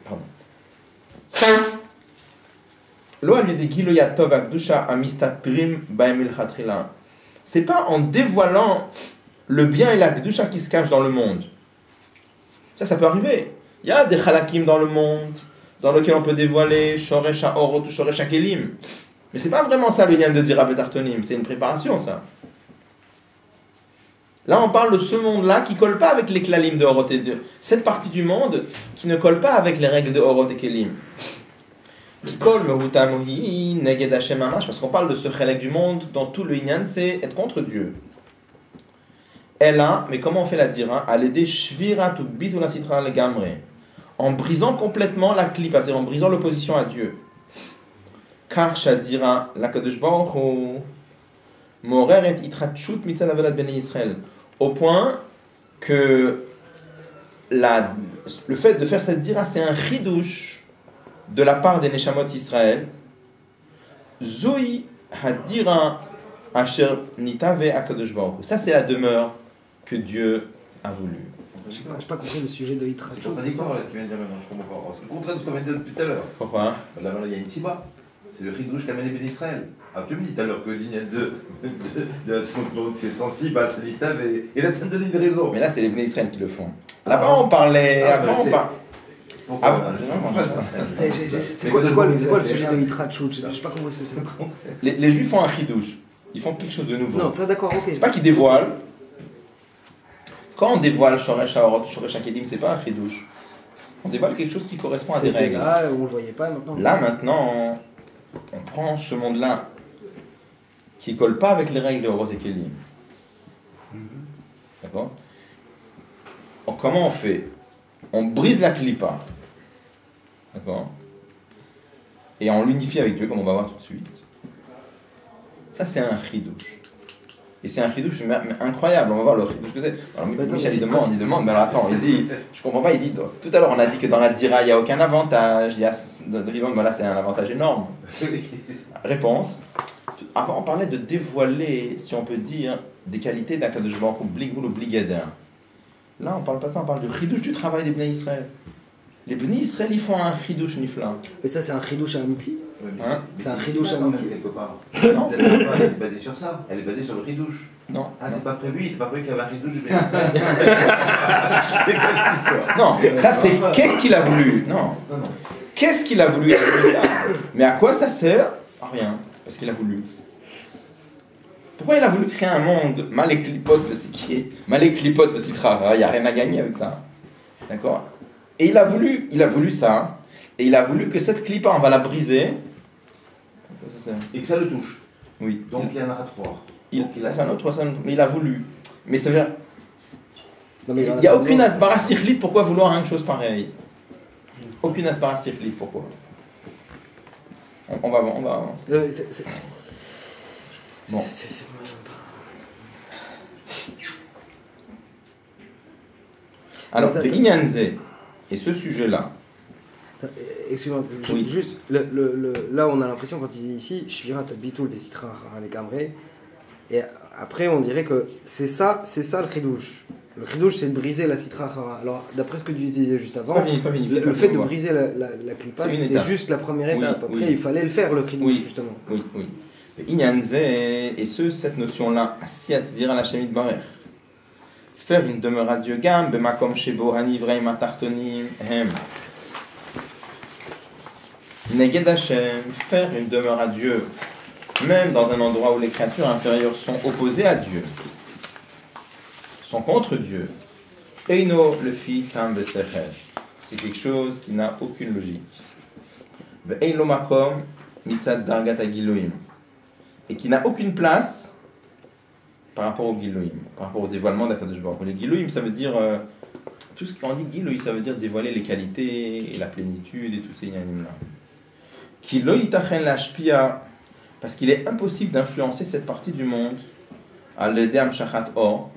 Pardon. Lo al yedi giloya tov akdusha amistatrim ba'emil chatrila. C'est pas en dévoilant le bien et la kedusha qui se cachent dans le monde. Ça peut arriver. Il y a des halakim dans le monde dans lequel on peut dévoiler shoresh ha'orot ou shoresh ha'kelim. Mais c'est pas vraiment ça le lien de dira betartonim, c'est une préparation ça. Là on parle de ce monde-là qui colle pas avec les klalim de orot et de cette partie du monde qui ne colle pas avec les règles de orot et kelim. Qui colle mehutamohi neged Hashem mamash, parce qu'on parle de ce chelek du monde dont tout le inyan c'est être contre Dieu. Elle a, mais comment on fait la dira? À l'aider shvira tout bit ou la citra le gamre, en brisant complètement la klipa, c'est-à-dire en brisant l'opposition à Dieu. Car shadira la kadosh baruch hu morer et itratchut mitzad avodat bnei Israël, au point que le fait de faire cette dira c'est un chidouche de la part des Neshamot Israël. Zoï hadira asher nitave akadosh baruch hu. Ça c'est la demeure que Dieu a voulu. Je n'ai pas compris le sujet de Hitrachut. C'est contradictoire là ce qu'il vient de dire maintenant, je comprends pas. C'est le contraire de ce qu'on vient de dire depuis tout à l'heure. Pourquoi? Là il y a une siba. C'est le Ridouche qu'a mené Ben Israël. Alors tu me dis tout à l'heure que l'Inyan de Hatzmut, c'est sensible à Selitav et là tu me donnes une raison. Mais là, c'est les Bnei Israël qui le font. Là-bas, on parlait. Avant, on parlait. Pourquoi C'est quoi le sujet de Yitrat Shut? Je sais pas comment est-ce que c'est. Les Juifs font un chidouche. Ils font quelque chose de nouveau. Non, ça d'accord, ok. C'est pas qu'ils dévoilent. Quand on dévoile Shoresh Haorot, Shoresh Hakelim, c'est pas un chidouche. On dévoile quelque chose qui correspond à des C'était règles. là, on le voyait pas maintenant. Là, maintenant, on prend ce monde-là qui ne colle pas avec les règles de Haorot et Kelim. D'accord? Comment on fait? On brise la clipa. D'accord? Et on l'unifie avec Dieu, comme on va voir tout de suite. Ça, c'est un chidouche. Et c'est un chidouche incroyable. On va voir le chidouche que c'est. Alors, Michel, il demande, mais alors attends, il dit, je comprends pas, il dit, tout à l'heure, on a dit que dans la dira, il n'y a aucun avantage. Il y a, voilà, c'est un avantage énorme. Réponse. Avant, on parlait de dévoiler, si on peut dire, des qualités d'un Kadosh Baruch Hu, blikvul ou bligeder. Là, on parle pas de ça, on parle du chidouche du travail des Bnei Israël. Les Bnei Israël, ils font un chidouche nifla. Mais ça, c'est un chidouche amiti. Hein? C'est un chidouche amiti. quelque part. Non. La Torah, elle est basée sur ça. Elle est basée sur le ridouche. Non. Ah, c'est pas prévu. Il n'est pas prévu qu'il y avait un ridouche du Ben Israël. C'est quoi cette histoire? Non, ça c'est qu'est-ce qu'il a voulu. Non. Non, non. Qu'est-ce qu'il a voulu avec ça? Mais à quoi ça sert? À rien. Parce qu'il a voulu. Pourquoi il a voulu créer un monde Malek-Lipot, Malek-Lipot, il n'y a rien à gagner avec ça. D'accord? Et il a voulu ça. Et il a voulu que cette clipa, on va la briser. Et que ça le touche. Oui. Donc il y en aura trois. C'est un autre, mais il a voulu. Mais ça veut dire. Non, mais Il n'y a aucune asbara sirlite, pourquoi vouloir une chose pareille? Aucune asbara sirlite, pourquoi? On va. Bon. Alors, c'est Inyanze. Et ce sujet-là. Excuse-moi, Oui. juste, là on a l'impression quand il dit ici, Shvirat Bitul Vesitra les Gamré, et après on dirait que c'est ça le chidouche. Le chidouche c'est de briser la Sitra Hara. Alors d'après ce que tu disais juste avant, pas fini, le fait de briser la clipa C'est une c'était étape. juste la première étape. Oui, Après oui. il fallait le faire le chidouche Oui. justement. Oui. Inyanze, et cette notion-là, Asiat dire à la Shemit Barer. Faire une demeure à Dieu, Gam, Bemakom Shebo, Hanivreim, Atartonim, Hem. Neged Hashem, faire une demeure à Dieu, même dans un endroit où les créatures inférieures sont opposées à Dieu, sont contre Dieu. Eino le fi tam besechel. C'est quelque chose qui n'a aucune logique. Ve'eino makom mitzad dargat agiloim. Et qui n'a aucune place par rapport au giloim, par rapport au dévoilement d'Akadosh Baruch Hu. Les giloim, ça veut dire tout ce qu'on dit giloim, ça veut dire dévoiler les qualités et la plénitude et tous ces yanim là. Qui lo yitachen lashpia, parce qu'il est impossible d'influencer cette partie du monde à l'edem shachat or.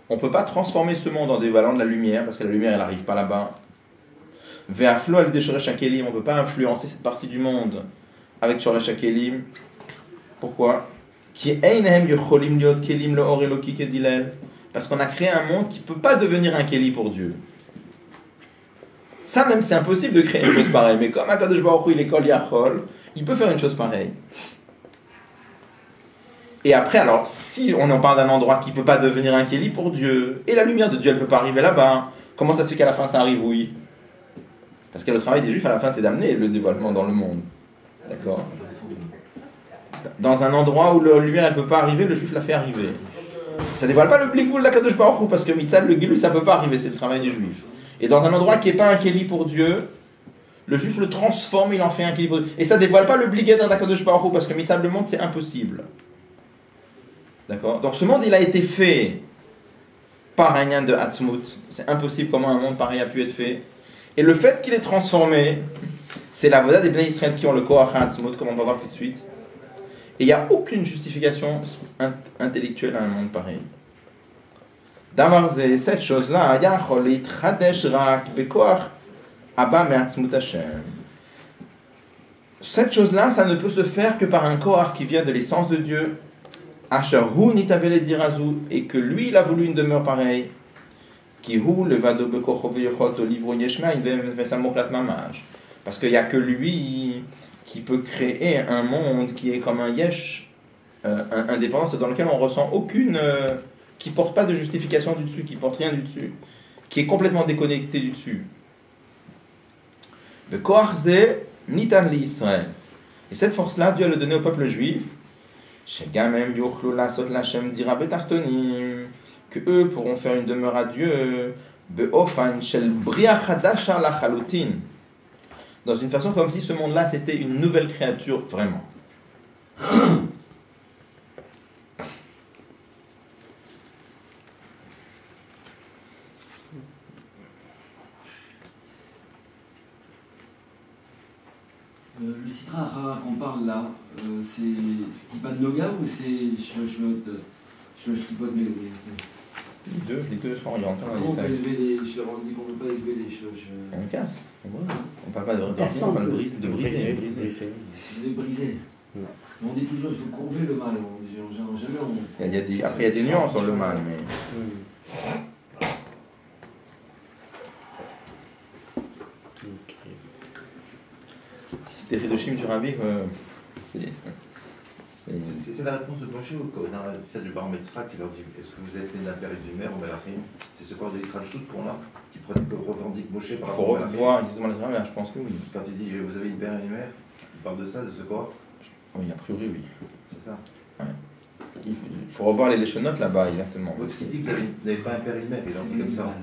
On ne peut pas transformer ce monde en dévoilant de la lumière, parce que la lumière elle n'arrive pas là-bas. Ve'aflo al shoresh hakelim, on ne peut pas influencer cette partie du monde avec shoresh hakelim. Pourquoi? Parce qu'on a créé un monde qui ne peut pas devenir un keli pour Dieu. Ça même c'est impossible de créer une chose pareille, mais comme Akadosh Baruch Hu il est kol yachol, il peut faire une chose pareille. Et après, alors, si on en parle d'un endroit qui ne peut pas devenir un keli pour Dieu, et la lumière de Dieu elle ne peut pas arriver là-bas, comment ça se fait qu'à la fin ça arrive? Oui. Parce que le travail des Juifs à la fin c'est d'amener le dévoilement dans le monde. D'accord? Dans un endroit où la lumière elle peut pas arriver, le Juif la fait arriver. Ça dévoile pas le blikvul d'Akadosh Baruch Hu, parce que mitzad le gilui ça peut pas arriver, c'est le travail du Juif. Et dans un endroit qui est pas un keli pour Dieu, le Juif le transforme, il en fait un keli pour Dieu. Et ça dévoile pas le bliged d'Akadosh Baruch Hu, parce que mitzad le monde c'est impossible. D'accord? Donc ce monde il a été fait par un yan de Hatzmut. C'est impossible comment un monde pareil a pu être fait. Et le fait qu'il est transformé, c'est la voda des Bnei Israël qui ont le Koach Hatzmut, comme on va voir tout de suite. Et il n'y a aucune justification intellectuelle à un monde pareil. D'amarze, cette chose-là, cette chose-là, ça ne peut se faire que par un Koach qui vient de l'essence de Dieu, et que lui, il a voulu une demeure pareille. Parce qu'il n'y a que lui qui peut créer un monde qui est comme un yesh, indépendant, c'est dans lequel on ressent aucune... qui porte pas de justification du dessus, qui porte rien du dessus, qui est complètement déconnecté du dessus. Le Koachze Nitan li Israël. Et cette force-là, Dieu l'a donnée au peuple juif, que eux pourront faire une demeure à Dieu, dans une façon comme si ce monde-là c'était une nouvelle créature vraiment. Le Sitra Achara qu'on parle là, c'est Kippa de Noga ou c'est Shlipot Mélodie? Les deux sont orientés dans Comment on les peut détails. élever les... Je leur dis qu'on ne peut pas élever les cheveux. On casse. On parle pas de briser, on parle de briser. De les briser. On dit toujours il faut courber le mal. Jamais on... Après, il y a des nuances dans le mal, mais... C'était Hidoshim du Rabbi, c'est la réponse de Moshe ou dans celle du Bar Mitzvah qui leur dit est-ce que vous êtes né d'un père et d'une mère ou Melachim? C'est ce corps de l'Ikral Shoot pour là qui revendique Moshe par il faut rapport à Melachim. revoir exactement les mais je pense que oui. Quand il dit vous avez une père et une mère, il parle de ça, de ce corps. Oui, a priori, oui. C'est ça. Ouais. Il faut revoir les léchonotes là-bas, exactement. Parce qu'il dit que vous n'avez pas un père et une mère, il leur dit comme ça.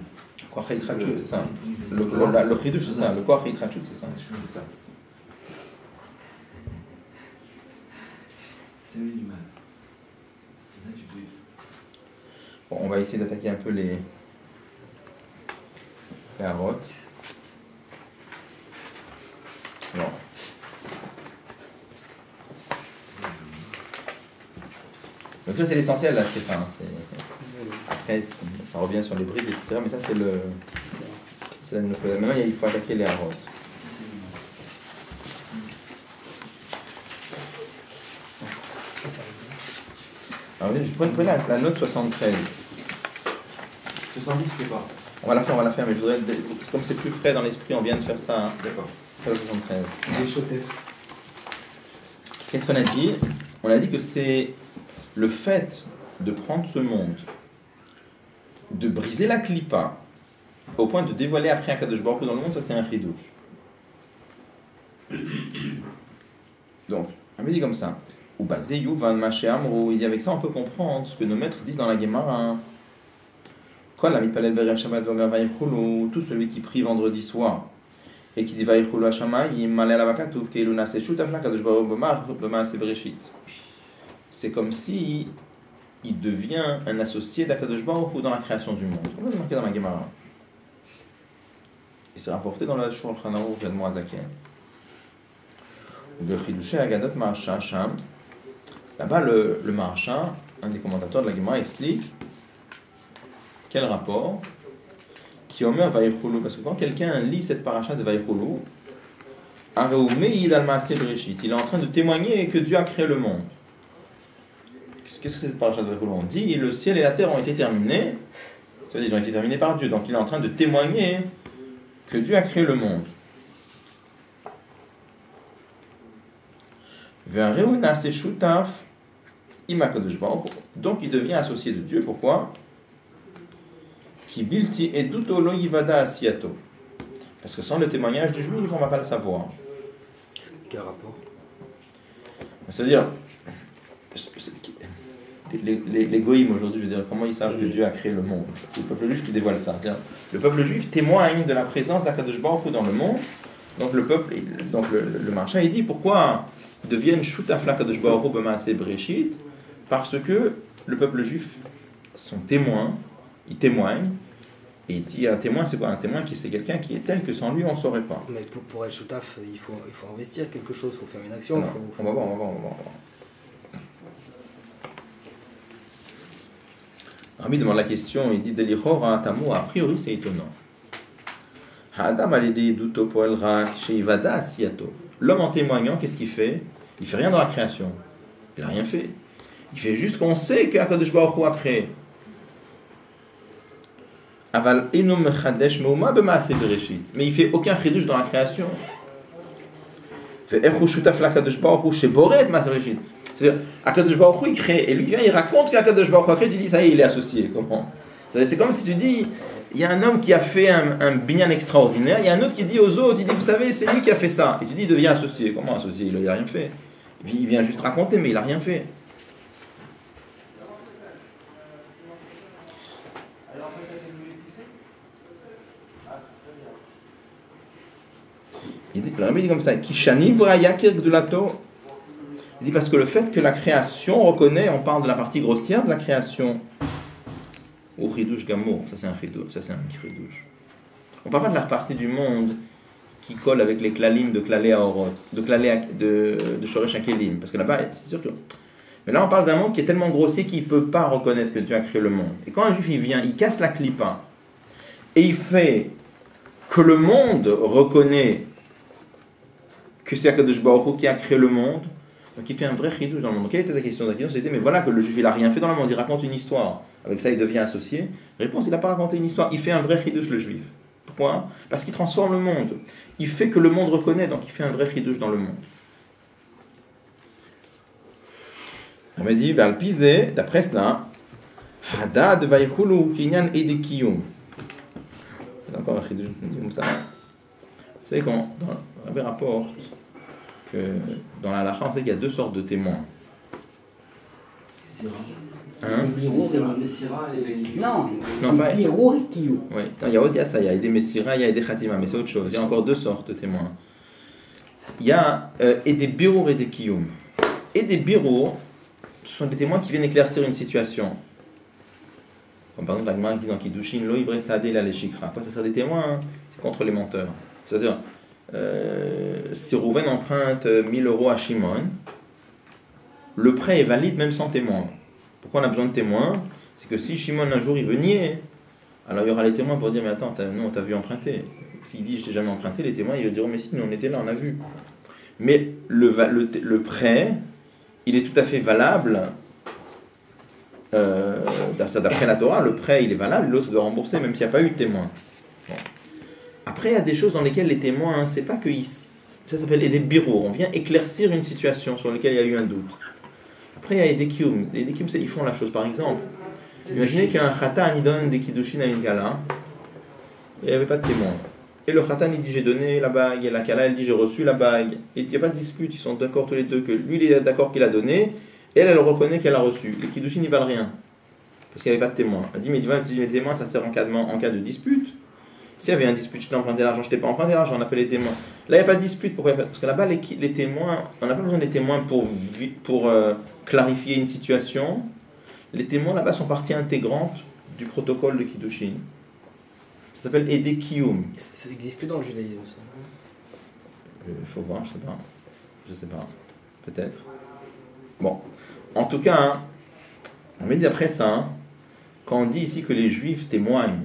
Koach Hitrachut, c'est ça. Le Chidush, c'est ça. Le Koach Hitrachut, c'est ça. C'est ça. C'est lui du mal. Bon, on va essayer d'attaquer un peu les harotes. Bon. Donc ça c'est l'essentiel là, c'est fin. Après ça revient sur les brides, etc. Mais ça c'est le... Maintenant il faut attaquer les harotes. Alors je prends la note 73. 70, c'est pas. On va la faire, mais je voudrais... Comme c'est plus frais dans l'esprit, on vient de faire ça. Hein. D'accord. Faire le 73. Les chautettes. Qu'est-ce qu'on a dit? On a dit que c'est le fait de prendre ce monde, de briser la clipa, au point de dévoiler après un Kadosh Baruch Hu dans le monde, ça c'est un chidouche. Donc, on avait dit comme ça. Ou Bazeyou van Maché Amro, il dit avec ça on peut comprendre ce que nos maîtres disent dans la Gemara. Tout celui qui prie vendredi soir et qui dit Vaïchulu Hashamayim, Malé Lavakatouf, Keiluna Seshutaf la Kadosh Baruch Hu B'Maaseh Bereshit. C'est comme si il devient un associé d'Akadosh Baruch Hu dans la création du monde. On va le marquer dans la Gemara. Et c'est rapporté dans la Shulchan Aruch d'Admo Hazaken. Le Chidushé Agadat Maharsha Sham. Là-bas, le Maharsha, un des commentateurs de la Gemara, explique quel rapport qui omer Vaïchulu, parce que quand quelqu'un lit cette paracha de Vaïchulu, il est en train de témoigner que Dieu a créé le monde. Qu'est-ce que c'est cette paracha de Vaïchulu? On dit le ciel et la terre ont été terminés, c'est-à-dire ils ont été terminés par Dieu, donc il est en train de témoigner que Dieu a créé le monde. Donc il devient associé de Dieu. Pourquoi? Parce que sans le témoignage du juif, on ne va pas le savoir. Quel rapport? C'est-à-dire, les goïms aujourd'hui, je veux dire, comment ils savent que Dieu a créé le monde? C'est le peuple juif qui dévoile ça. C'est-à-dire, le peuple juif témoigne de la présence d'Akadosh Baruch Hu dans le monde. Donc le marchand, il dit pourquoi ils deviennent shutaf l'Akadosh Baruch Hu b'maaseh bereshit? Parce que le peuple juif sont témoins, ils témoignent. Et il dit un témoin, c'est quoi? Un témoin, c'est quelqu'un qui est tel que sans lui on ne saurait pas. Mais pour être shutaf, il faut investir quelque chose, il faut faire une action. Alors, on va voir. Rabbi demande la question, il dit Delichora Tamu, a priori c'est étonnant. L'homme en témoignant, qu'est-ce qu'il fait? Il fait rien dans la création. Il n'a rien fait. Il fait juste qu'on sait qu'Akadosh Baruch Hu a créé. Mais il fait aucun chidush dans la création. C'est-à-dire, Akadosh Baruch Hu, il crée, et lui, il raconte qu'Akadosh Baruch Hu a créé, tu dis, ça y est, il est associé. Comment? C'est comme si tu dis, il y a un homme qui a fait un binyan extraordinaire, il y a un autre qui dit aux autres, il dit, vous savez, c'est lui qui a fait ça. Et tu dis, il devient associé. Comment associé? Il n'a rien fait. Il vient juste raconter, mais il n'a rien fait. Il dit, le Rabbi dit comme ça, Kishani vraya kirgdulato. Il dit parce que le fait que la création reconnaît, on parle de la partie grossière de la création, ou chidouche gamour, ça c'est un chidouche, ça c'est un chidouche. On parle pas de la partie du monde qui colle avec les klalim de klalé à orot, de shoresh hakelim, parce que là-bas, c'est sûr que. Mais là, on parle d'un monde qui est tellement grossier qu'il ne peut pas reconnaître que Dieu a créé le monde. Et quand un juif il vient, il casse la clipa et il fait que le monde reconnaît que c'est Akadosh Baruch Hu qui a créé le monde. Donc il fait un vrai chidouche dans le monde. Quelle était ta question? La question c'était, mais voilà que le juif il n'a rien fait dans le monde, il raconte une histoire. Avec ça il devient associé. Réponse, il n'a pas raconté une histoire, il fait un vrai chidouche le juif. Pourquoi? Parce qu'il transforme le monde. Il fait que le monde reconnaît, donc il fait un vrai chidouche dans le monde. On m'a dit, Valpizé, d'après cela, Hadad Vaichulu Kinyan Edekiyum. C'est encore un chidouche comme ça. Vous savez quand on avait rapporte que dans la halakha, on sait qu'il y a deux sortes de témoins. Hein? Non, pas. Oui, il y a ça, il y a des Messira, il y a des Khatima, mais c'est autre chose. Il y a encore deux sortes de témoins. Il y a et des Birour et des Kiyum. Et des Birour, ce sont des témoins qui viennent éclaircir une situation. Comme par exemple, la Gemara qui dit dans Kiddushin, Lo Ivre Sadeh la Leshikra. Quoi, ça sert des témoins, hein? C'est contre les menteurs. C'est-à-dire, si Rouven emprunte 1000 € à Shimon, le prêt est valide même sans témoin. Pourquoi on a besoin de témoins? C'est que si Shimon un jour il veut nier, alors il y aura les témoins pour dire mais attends, nous on t'a vu emprunter. S'il dit je t'ai jamais emprunté, les témoins ils diront mais si, nous on était là, on a vu. Mais le prêt, il est tout à fait valable. D'après la Torah, le prêt il est valable, l'autre doit rembourser même s'il n'y a pas eu de témoin. Bon. Après, il y a des choses dans lesquelles les témoins, c'est pas que ça s'appelle des bureaux. On vient éclaircir une situation sur laquelle il y a eu un doute. Après, il y a des kium. Les kium, ils font la chose. Par exemple, imaginez qu'un khatan il donne des kiddushin à une kala et il n'y avait pas de témoin. Et le khatan il dit j'ai donné la bague et la kala elle dit j'ai reçu la bague. Et il n'y a pas de dispute, ils sont d'accord tous les deux que lui il est d'accord qu'il a donné et elle reconnaît qu'elle a reçu. Les kiddushin ils valent rien parce qu'il n'y avait pas de témoin. Elle dit mais les témoins ça sert en cas de dispute. S'il y avait un dispute, je t'ai emprunté l'argent, je t'ai pas emprunté l'argent, on appelle les témoins. Là, il n'y a pas de dispute. Pourquoi? Parce que là-bas, les témoins, on n'a pas besoin des témoins pour clarifier une situation. Les témoins, là-bas, sont partie intégrante du protocole de Kiddushin. Ça s'appelle Ede Kiyum. Ça existe que dans le judaïsme, ça. Il faut voir, je sais pas. Peut-être. Bon. En tout cas, hein, on m'a dit d'après ça, hein, quand on dit ici que les juifs témoignent,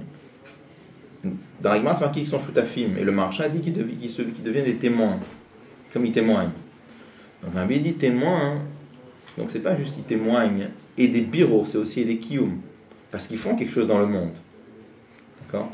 dans la Gemara, c'est marqué qu'ils sont shutafim, et le marchand a dit qu'ils deviennent des témoins, comme ils témoignent. Donc, on avait dit témoins, donc c'est pas juste qu'ils témoignent, et des bureaux, c'est aussi des kiyum, parce qu'ils font quelque chose dans le monde. D'accord?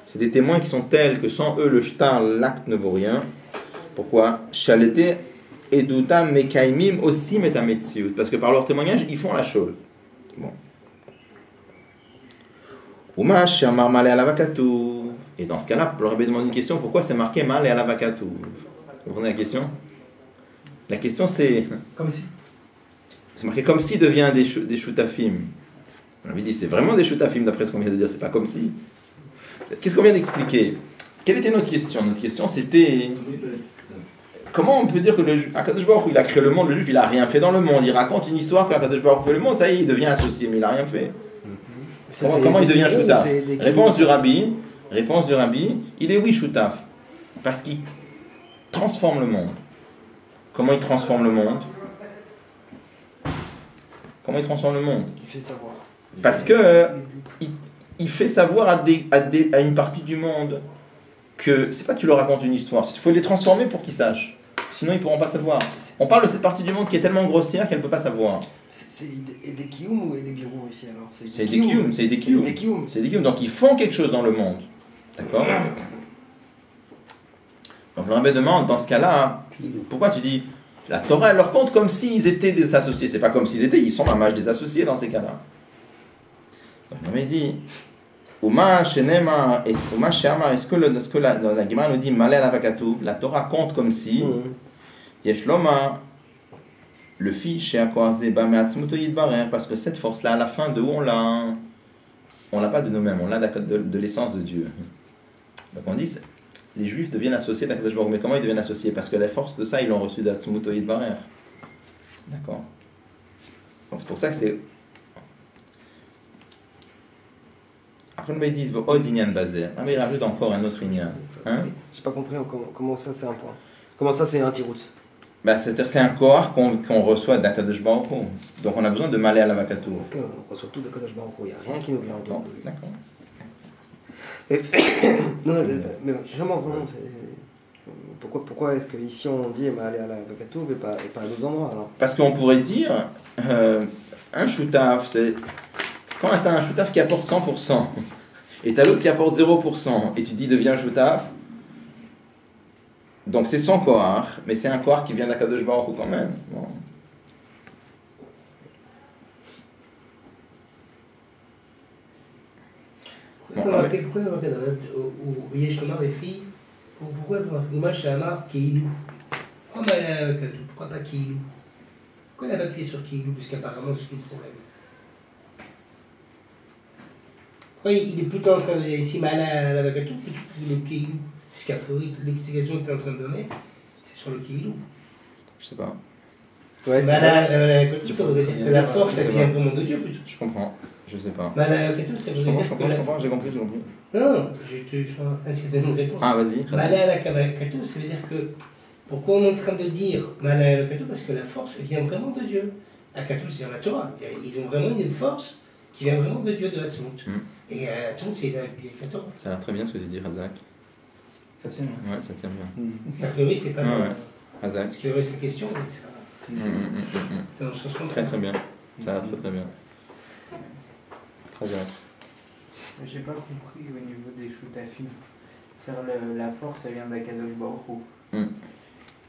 C'est des témoins qui sont tels que sans eux le shtar, l'acte ne vaut rien. Pourquoi? Parce que par leur témoignage ils font la chose. Bon. Et dans ce cas-là, on leur avait demandé une question, pourquoi c'est marqué mal et alavakatu? Vous comprenez la question? La question c'est... Comme si. C'est marqué comme si devient des shutafim. On avait dit c'est vraiment des shutafim d'après ce qu'on vient de dire, c'est pas comme si. Qu'est-ce qu'on vient d'expliquer? Quelle était notre question? Notre question c'était comment on peut dire que le Akadosh Baruch Hu, il a créé le monde, le juif il a rien fait dans le monde, il raconte une histoire qu'Akadosh Baruch Hu fait le monde, ça y est, il devient associé, mais il a rien fait. Comment il devient shutaf? Réponse du rabbi, il est oui shutaf parce qu'il transforme le monde. Comment il transforme le monde? Comment il transforme le monde? Il fait savoir. Parce que il fait savoir à une partie du monde que c'est pas que tu leur racontes une histoire, il faut les transformer pour qu'ils sachent. Sinon, ils pourront pas savoir. On parle de cette partie du monde qui est tellement grossière qu'elle peut pas savoir. C'est des Kiyum ou des Birou ici alors? C'est des Kiyum, c'est des Kiyum. C'est des Kiyum, donc ils font quelque chose dans le monde. D'accord? Donc le Rabbi demande, dans ce cas-là, pourquoi tu dis, la Torah elle leur compte comme s'ils étaient des associés. C'est pas comme s'ils étaient, ils sont mamage des associés dans ces cas-là. Donc le Rabbi dit, Uma Shenema, est-ce que la Gemara nous dit, Malé la Vakatouv, la Torah compte comme si, Yeshloma, le fils chez Akoazé, parce que cette force-là, à la fin de où on l'a pas de nous-mêmes, on l'a de l'essence de Dieu. Donc on dit, les Juifs deviennent associés d'Akadosh Baruch Hu. Mais comment ils deviennent associés? Parce que la force de ça, ils l'ont reçu d'Atzmuto Yidbarer. D'accord? Donc c'est pour ça que c'est... Après le dit Od Inyan Bazer. Ah mais il rajoute encore un autre Inyan. Hein? J'ai pas compris comment ça c'est un point. Comment ça c'est un tiroutz? Bah, c'est-à-dire c'est un kohar qu'on reçoit d'Akadosh Baruch Hu. Donc on a besoin de Malé à la Vakatou. Ok, on reçoit tout d'Akadosh Baruch Hu. Il n'y a rien qui nous vient en dehors de lui. D'accord. Non, mais vraiment, pourquoi est-ce qu'ici on dit aller à la Vakatou et pas à d'autres endroits alors? Parce qu'on pourrait dire un shoutaf, c'est quand tu as un shoutaf qui apporte 100% et tu as l'autre qui apporte 0% et tu dis deviens shoutaf, donc c'est son kohar, mais c'est un kohar qui vient d'Akadosh Baruch Hu quand même. Bon. Pourquoi le marqué où Yeshomar les filles, pourquoi le marqué Shamar Keilou? Pourquoi pas Keilou? Pourquoi il n'a pas appuyé sur Keilou? Parce qu'apparemment c'est tout le problème. Pourquoi il est plutôt en train de dire ici Mala la Vakatou plutôt que le Keilou? Parce qu'a priori l'explication que tu es en train de donner, c'est sur le Keilou. Je sais pas. Ouais, Mala la Vakatou, ça voudrait dire que la force elle vient vraiment de Dieu plutôt. Je comprends. Je sais pas. Mala la Vakatou, ça voudrait dire que. Je comprends, j'ai compris. Non, je suis en train d'essayer de donner une réponse. Ah, vas-y. Malé à la Katou, ça veut dire que. Pourquoi on est en train de dire Malé à la Katou? Parce que la force, elle vient vraiment de Dieu. La Katou, c'est dans la Torah. Ils ont vraiment une force qui vient vraiment de Dieu, de Hatzmut. Et Hatzmut, c'est la Torah. Ça a l'air très bien ce que tu dis, Razak. Ça tient. Ouais, ça tient bien. A priori, c'est pas. Ouais. Razak. Parce qu'il y aurait cette question, mais ça. Dans le sens contraire. Très bien. Ça a l'air très bien. Razak. J'ai pas compris au niveau des shootafim. C'est-à-dire la force, elle vient d'Akadosh Baruch Hu.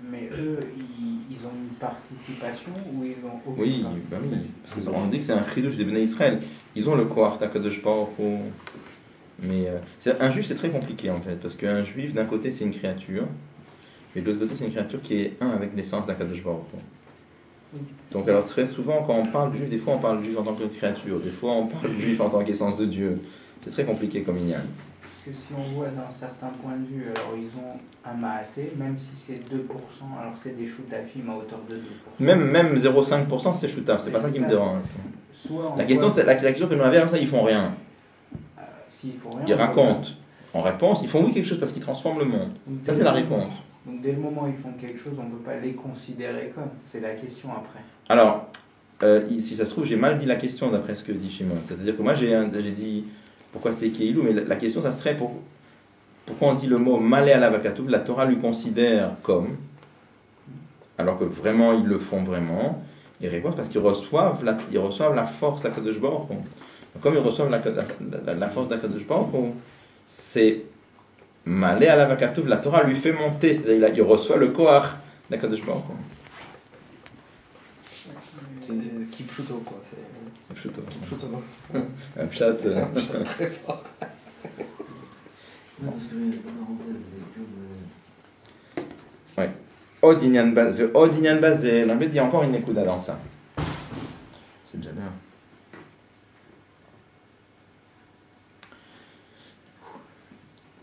Mais eux, ils ont une participation ou ils ont aucune Oui, bah oui. Parce qu'on dit que c'est un chidouche des Bnei Israël. Ils ont le kohar d'Akadosh Baruch Hu. Mais un juif, c'est très compliqué en fait. Parce qu'un juif, d'un côté, c'est une créature. Et de l'autre côté, c'est une créature qui est un avec l'essence d'Akadosh Baruch Hu. Donc alors très souvent, quand on parle du juif, des fois on parle du juif en tant que créature. Des fois on parle du juif en tant qu'essence de Dieu. C'est très compliqué comme ignan. Parce que si on voit dans certains points de vue, alors ils ont un maasé, même si c'est 2%, alors c'est des shootafim à hauteur de 2%. Même 0,5% c'est shootaf, c'est pas ça qui me dérange. La question que nous avons, ça ils font rien. S'ils font rien, ils racontent. En réponse, ils font oui quelque chose parce qu'ils transforment le monde. Ça c'est la réponse. Donc dès le moment où ils font quelque chose, on ne peut pas les considérer comme. C'est la question après. Alors, si ça se trouve, j'ai mal dit la question d'après ce que dit Shimon. C'est-à-dire que moi j'ai dit pourquoi c'est Keilou, mais la question ça serait pourquoi on dit le mot Malé à la Vakatouv, la Torah lui considère comme, alors que vraiment ils le font vraiment. Ils répondent parce qu'ils reçoivent la force de la Kadosh Baruch Hu. Comme ils reçoivent la force de la Kadosh Baruch Hu, c'est Malé à la Vakatouv, la Torah lui fait monter, c'est-à-dire il reçoit le kohar de la Kadosh Baruch Hu. C'est Kipchuto quoi. Kipchuto. Un pshat. Très fort. Ouais. Odinyan Bazé, il y a encore une écouda dans ça. C'est déjà bien.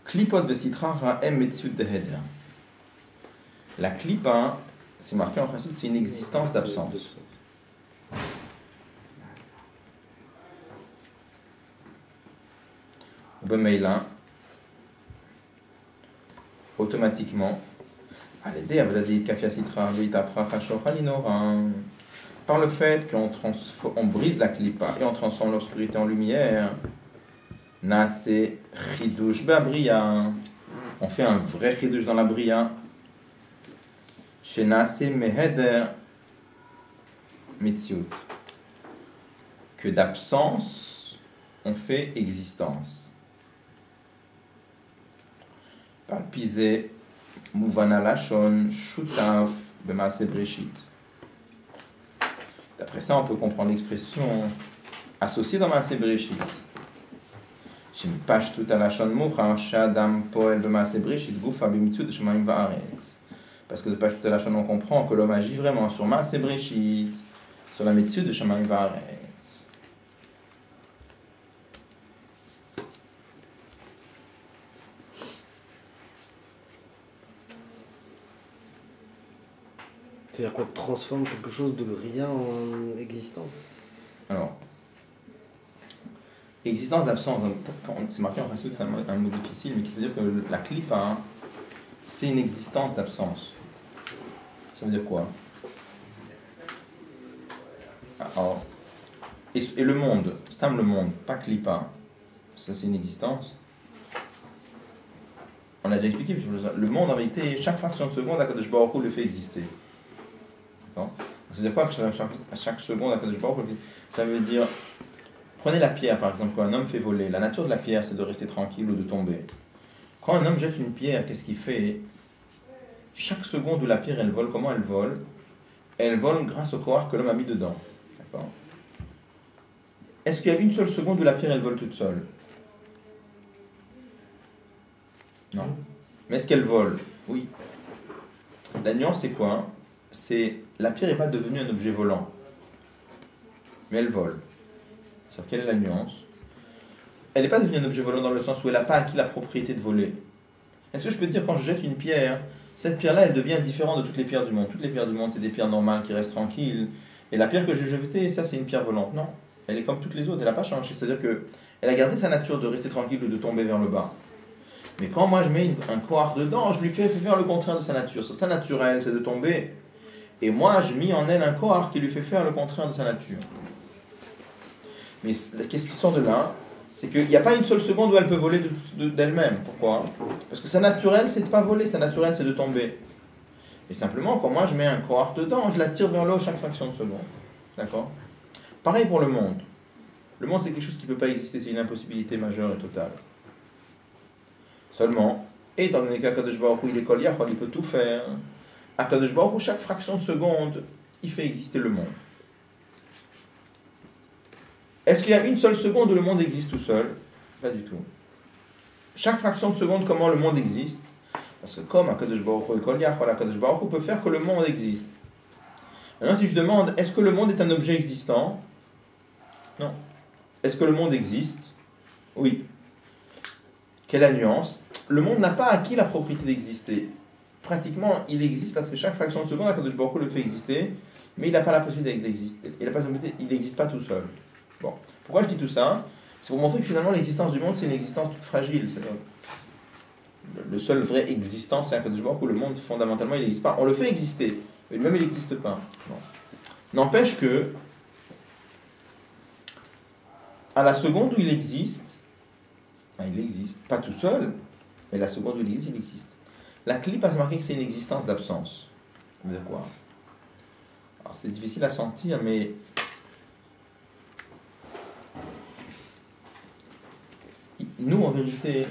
Klipot vesitra ra'em metziut de heder. La klipa, c'est marqué en chassout, c'est une existence d'absence. Bemeila, automatiquement, par le fait qu'on brise la klipa et on transforme l'obscurité en lumière, Nase Chidush Babria, On fait un vrai chiddush dans la Bria. Shenase meheder metziut. Que d'absence, on fait existence. Palpizé, mouvana lachon, shutaf, bemaase breshit. D'après ça, on peut comprendre l'expression associée dans Maase Breshit. Shemipash tout à lachon moucha, shadam poel bemaase breshit, gufa bimitzut shemaim vaaretz. Parce que de Pash tout à lachon, on comprend que l'homme agit vraiment sur Maase Breshit, sur la mitzut de shemaim vaaretz. C'est-à-dire qu'on transforme quelque chose de rien en existence. Alors, existence d'absence, c'est marqué en principe, c'est un mot difficile, mais qui veut dire que la klipa, c'est une existence d'absence. Ça veut dire quoi? Alors, et le monde, stam le monde, pas klipa, ça c'est une existence. On a déjà expliqué, le monde en réalité, chaque fraction de seconde, Akadosh Baruch Hu le fait exister. Ça veut dire quoi que à chaque seconde, ça veut dire, prenez la pierre par exemple, quand un homme fait voler, la nature de la pierre c'est de rester tranquille ou de tomber. Quand un homme jette une pierre, qu'est-ce qu'il fait? Chaque seconde où la pierre elle vole, comment elle vole? Elle vole grâce au corps que l'homme a mis dedans. D'accord? Est-ce qu'il y a une seule seconde où la pierre elle vole toute seule? Non. Mais est-ce qu'elle vole? Oui. La nuance c'est quoi? C'est la pierre n'est pas devenue un objet volant, mais elle vole. C'est-à-dire quelle est la nuance? Elle n'est pas devenue un objet volant dans le sens où elle n'a pas acquis la propriété de voler. Est-ce que je peux dire quand je jette une pierre, cette pierre-là elle devient différente de toutes les pierres du monde? Toutes les pierres du monde c'est des pierres normales qui restent tranquilles, et la pierre que j'ai jetée, ça c'est une pierre volante. Non, elle est comme toutes les autres, elle n'a pas changé. C'est-à-dire qu'elle a gardé sa nature de rester tranquille ou de tomber vers le bas. Mais quand moi je mets un coard dedans, je lui fais faire le contraire de sa nature. Sa naturelle c'est de tomber. Et moi, je mis en elle un corps qui lui fait faire le contraire de sa nature. Mais qu'est-ce qui sort de là? C'est qu'il n'y a pas une seule seconde où elle peut voler d'elle-même. Pourquoi? Parce que sa naturelle, c'est de ne pas voler, sa naturelle, c'est de tomber. Et simplement, quand moi, je mets un corps dedans, je la tire vers le haut chaque fraction de seconde. D'accord? Pareil pour le monde. Le monde, c'est quelque chose qui ne peut pas exister, c'est une impossibilité majeure et totale. Seulement, étant donné qu'Akadosh Baruch Hu, il est Kol Yachol, il peut tout faire. Akadosh Baruch Hu, chaque fraction de seconde, il fait exister le monde. Est-ce qu'il y a une seule seconde où le monde existe tout seul? Pas du tout. Chaque fraction de seconde, comment le monde existe? Parce que comme Akadosh Baruch Hu et Kol Yachol, Akadosh Baruch Hu peut faire que le monde existe. Maintenant, si je demande, est-ce que le monde est un objet existant? Non. Est-ce que le monde existe? Oui. Quelle est la nuance? Le monde n'a pas acquis la propriété d'exister. Pratiquement, il existe parce que chaque fraction de seconde, Akadosh Baruch Hu le fait exister, mais il n'a pas la possibilité d'exister. Il n'existe pas tout seul. Bon. Pourquoi je dis tout ça? C'est pour montrer que finalement, l'existence du monde, c'est une existence toute fragile. Le seul vrai existant, c'est Akadosh Baruch Hu. Le monde, fondamentalement, il n'existe pas. On le fait exister, mais lui-même, il n'existe pas. Bon. N'empêche que, à la seconde où il existe, pas tout seul, mais la seconde où il existe. La clé passe marquer que c'est une existence d'absence. Ça veut dire quoi? Alors c'est difficile à sentir, mais nous en vérité,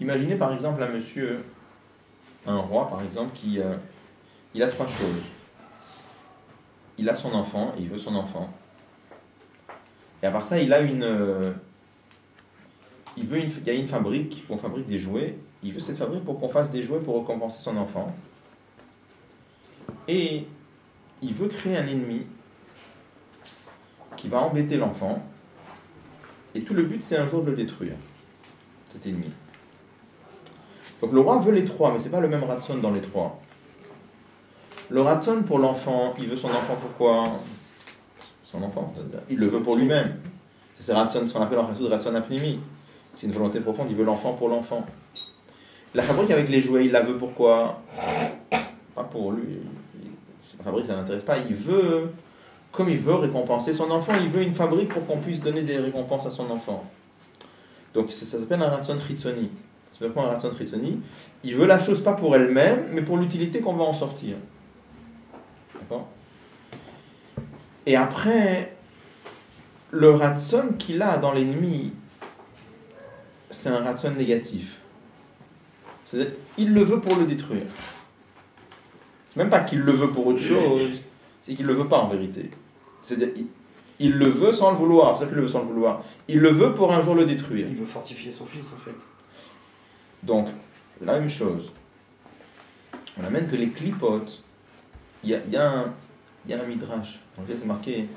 imaginez par exemple un roi par exemple qui il a trois choses. Il a son enfant, et il veut son enfant. Et à part ça, il y a une fabrique, où on fabrique des jouets. Il veut cette fabrique pour qu'on fasse des jouets pour récompenser son enfant. Et il veut créer un ennemi qui va embêter l'enfant. Et tout le but, c'est un jour de le détruire, cet ennemi. Donc le roi veut les trois, mais c'est pas le même ratson dans les trois. Le ratson pour l'enfant, il veut son enfant pourquoi? Son enfant, il le veut pour lui-même. C'est ratson, ce qu'on appelle en fait ratson apnimi. C'est une volonté profonde, il veut l'enfant pour l'enfant. La fabrique avec les jouets, il la veut pourquoi? Pas pour lui. La fabrique, ça ne l'intéresse pas. Il veut comme il veut récompenser son enfant, il veut une fabrique pour qu'on puisse donner des récompenses à son enfant. Donc ça s'appelle un ratson chitzoni. Ça s'appelle un ratson chitzoni. Il veut la chose pas pour elle-même, mais pour l'utilité qu'on va en sortir. D'accord? Et après, le ratson qu'il a dans l'ennemi, c'est un ratson négatif. C'est-à-dire, il le veut pour le détruire. C'est même pas qu'il le veut pour autre chose, c'est qu'il le veut pas en vérité. C'est-à-dire, il le veut sans le vouloir. C'est ça qu'il le veut sans le vouloir. Il le veut pour un jour le détruire. Il veut fortifier son fils, en fait. Donc, la même chose. On amène que les clipotes, il y a un midrash. Dans lequel c'est marqué,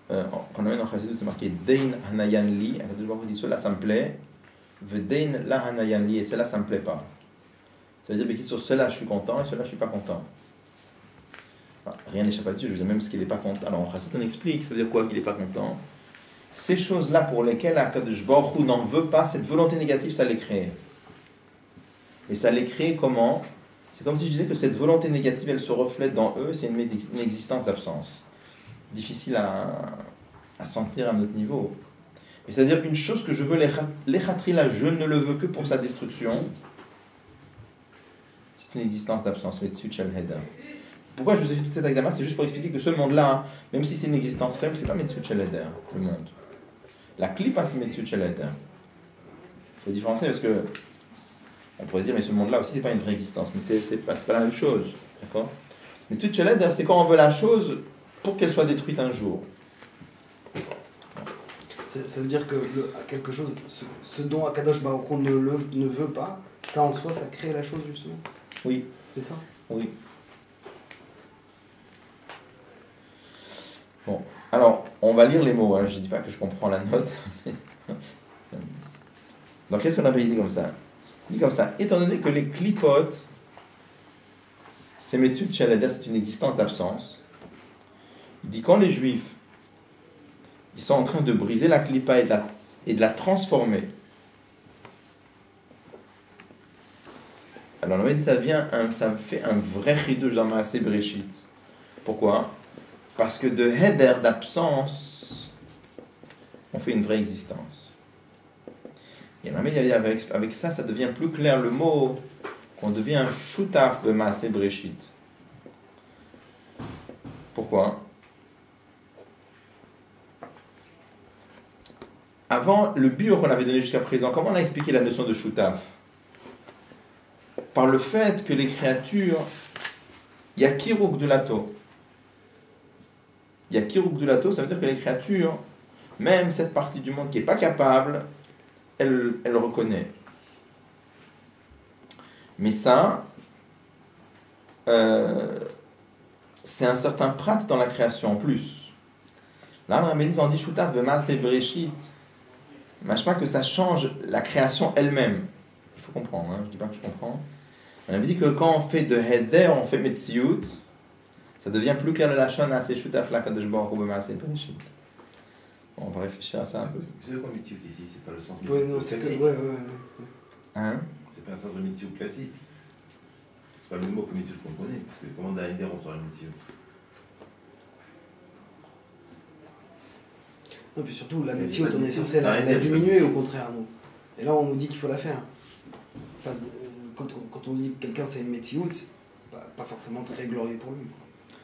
quand on amène en chassidut, c'est marqué Dein Hanayan Li. Il dit cela, ça me plaît. Vedein La Hanayan Li. Et cela, ça me plaît pas. Ça veut dire que sur cela, je suis content et cela, je suis pas content. Enfin, rien n'échappe à Dieu, je veux dire, même ce qu'il n'est pas content. Alors, en chassidut, on explique, ça veut dire quoi qu'il n'est pas content. Ces choses-là pour lesquelles Akadosh Baruch Hu n'en veut pas, cette volonté négative, ça les crée. Et ça les crée comment? C'est comme si je disais que cette volonté négative, elle se reflète dans eux, c'est une existence d'absence. Difficile à sentir à notre niveau. Mais c'est-à-dire une chose que je veux, l'échatrila, je ne le veux que pour sa destruction, c'est une existence d'absence. Pourquoi je vous ai fait toute cette agdama? C'est juste pour expliquer que ce monde-là, même si c'est une existence faible, c'est pas Metzut Shel Heder, le monde. La clipa, c'est Metzut Shel Heder. Il faut différencier parce que on pourrait se dire, mais ce monde-là aussi, c'est pas une vraie existence, mais c'est pas la même chose. D'accord? Mais Metzut Shel Heder, c'est quand on veut la chose pour qu'elle soit détruite un jour. Ça veut dire que quelque chose, ce dont Akadosh Baruch Hu ne veut pas, ça en soi, ça crée la chose justement. Oui. C'est ça? Oui. Bon, alors, on va lire les mots, hein. Je ne dis pas que je comprends la note. Donc, qu'est-ce qu'on avait dit comme ça? Il dit comme ça, étant donné que les clipotes, c'est Metzut Shel Heder, c'est une existence d'absence, il dit quand les Juifs, ils sont en train de briser la clipa et de la transformer, alors ça me fait un vrai chidouche dans Maaseh Bereshit. Pourquoi? Parce que de heder, d'absence, on fait une vraie existence. Et avec ça, ça devient plus clair le mot, qu'on devient un shutaf de Maaseh Bereshit. Pourquoi? Avant, le biur qu'on avait donné jusqu'à présent, comment on a expliqué la notion de shutaf? Par le fait que les créatures, il y a kiruk de lato. Il y a kiruk de lato, ça veut dire que les créatures, même cette partie du monde qui n'est pas capable, elle reconnaît. Mais ça, c'est un certain prat dans la création en plus. Là, on a dit quand on dit shutaf de Maaseh Bereshit, pas que ça change la création elle-même. Il faut comprendre, hein, je ne dis pas que je comprends. On a dit que quand on fait de heder, on fait metziut, ça devient plus clair le lachon à ces shutaf là Kadosh Baruch Hu Maaseh Bereshit. On va réfléchir à ça un peu. Vous savez quoi metziut ici? C'est pas le sens Ouais, non, c'est classique. ouais. Hein? C'est pas un sens de metziut classique. C'est pas le même mot que metziut qu'on connaît. Parce que comment dans heder on sort le metziut? Non, puis surtout, la médecine, on est censé la diminuer au contraire, nous. Et là, on nous dit qu'il faut la faire. Enfin, quand on dit que quelqu'un c'est une médecine, c'est pas forcément très glorieux pour lui.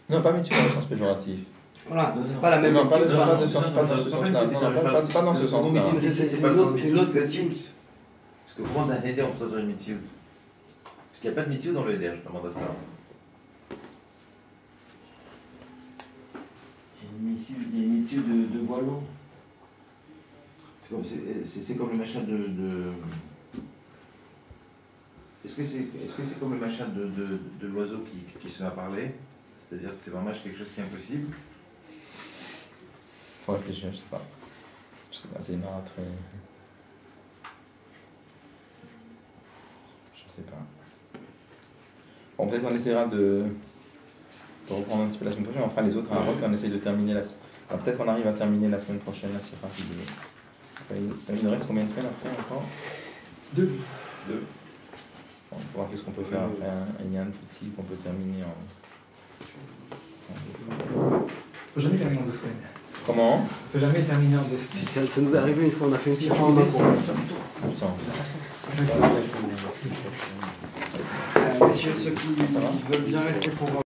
Non, pas médecine dans le sens péjoratif. Voilà, donc c'est pas la même non, pas médecine. dans ce sens-là. Pas dans ce sens-là. C'est une autre médecine. Parce que comment d'un heder on sort une metziut? Parce qu'il n'y a pas de metziut dans le heder, je demande à faire. Il y a une étude de voilant. C'est comme le machin de... Est-ce que c'est comme le machin de l'oiseau qui se met à parler? C'est-à-dire que c'est vraiment quelque chose qui est impossible? Faut réfléchir, je sais pas. C'est une art très... Je sais pas. Bon, peut-être on essaiera de reprendre un petit peu la semaine prochaine. On fera les autres à Rock et on essaye de terminer la semaine. Peut-être qu'on arrive à terminer la semaine prochaine, là, c'est rapide. Il nous reste combien de semaines après encore? 2. On va voir qu'est-ce qu'on peut faire après. Il y a un petit qu'on peut terminer en... Faut jamais terminer en 2 semaines. Comment? Faut jamais terminer en 2 Si semaines. ça nous est arrivé une fois, on a fait une Si session je en main fais pour. Sans. Messieurs, ceux qui veulent bien rester pour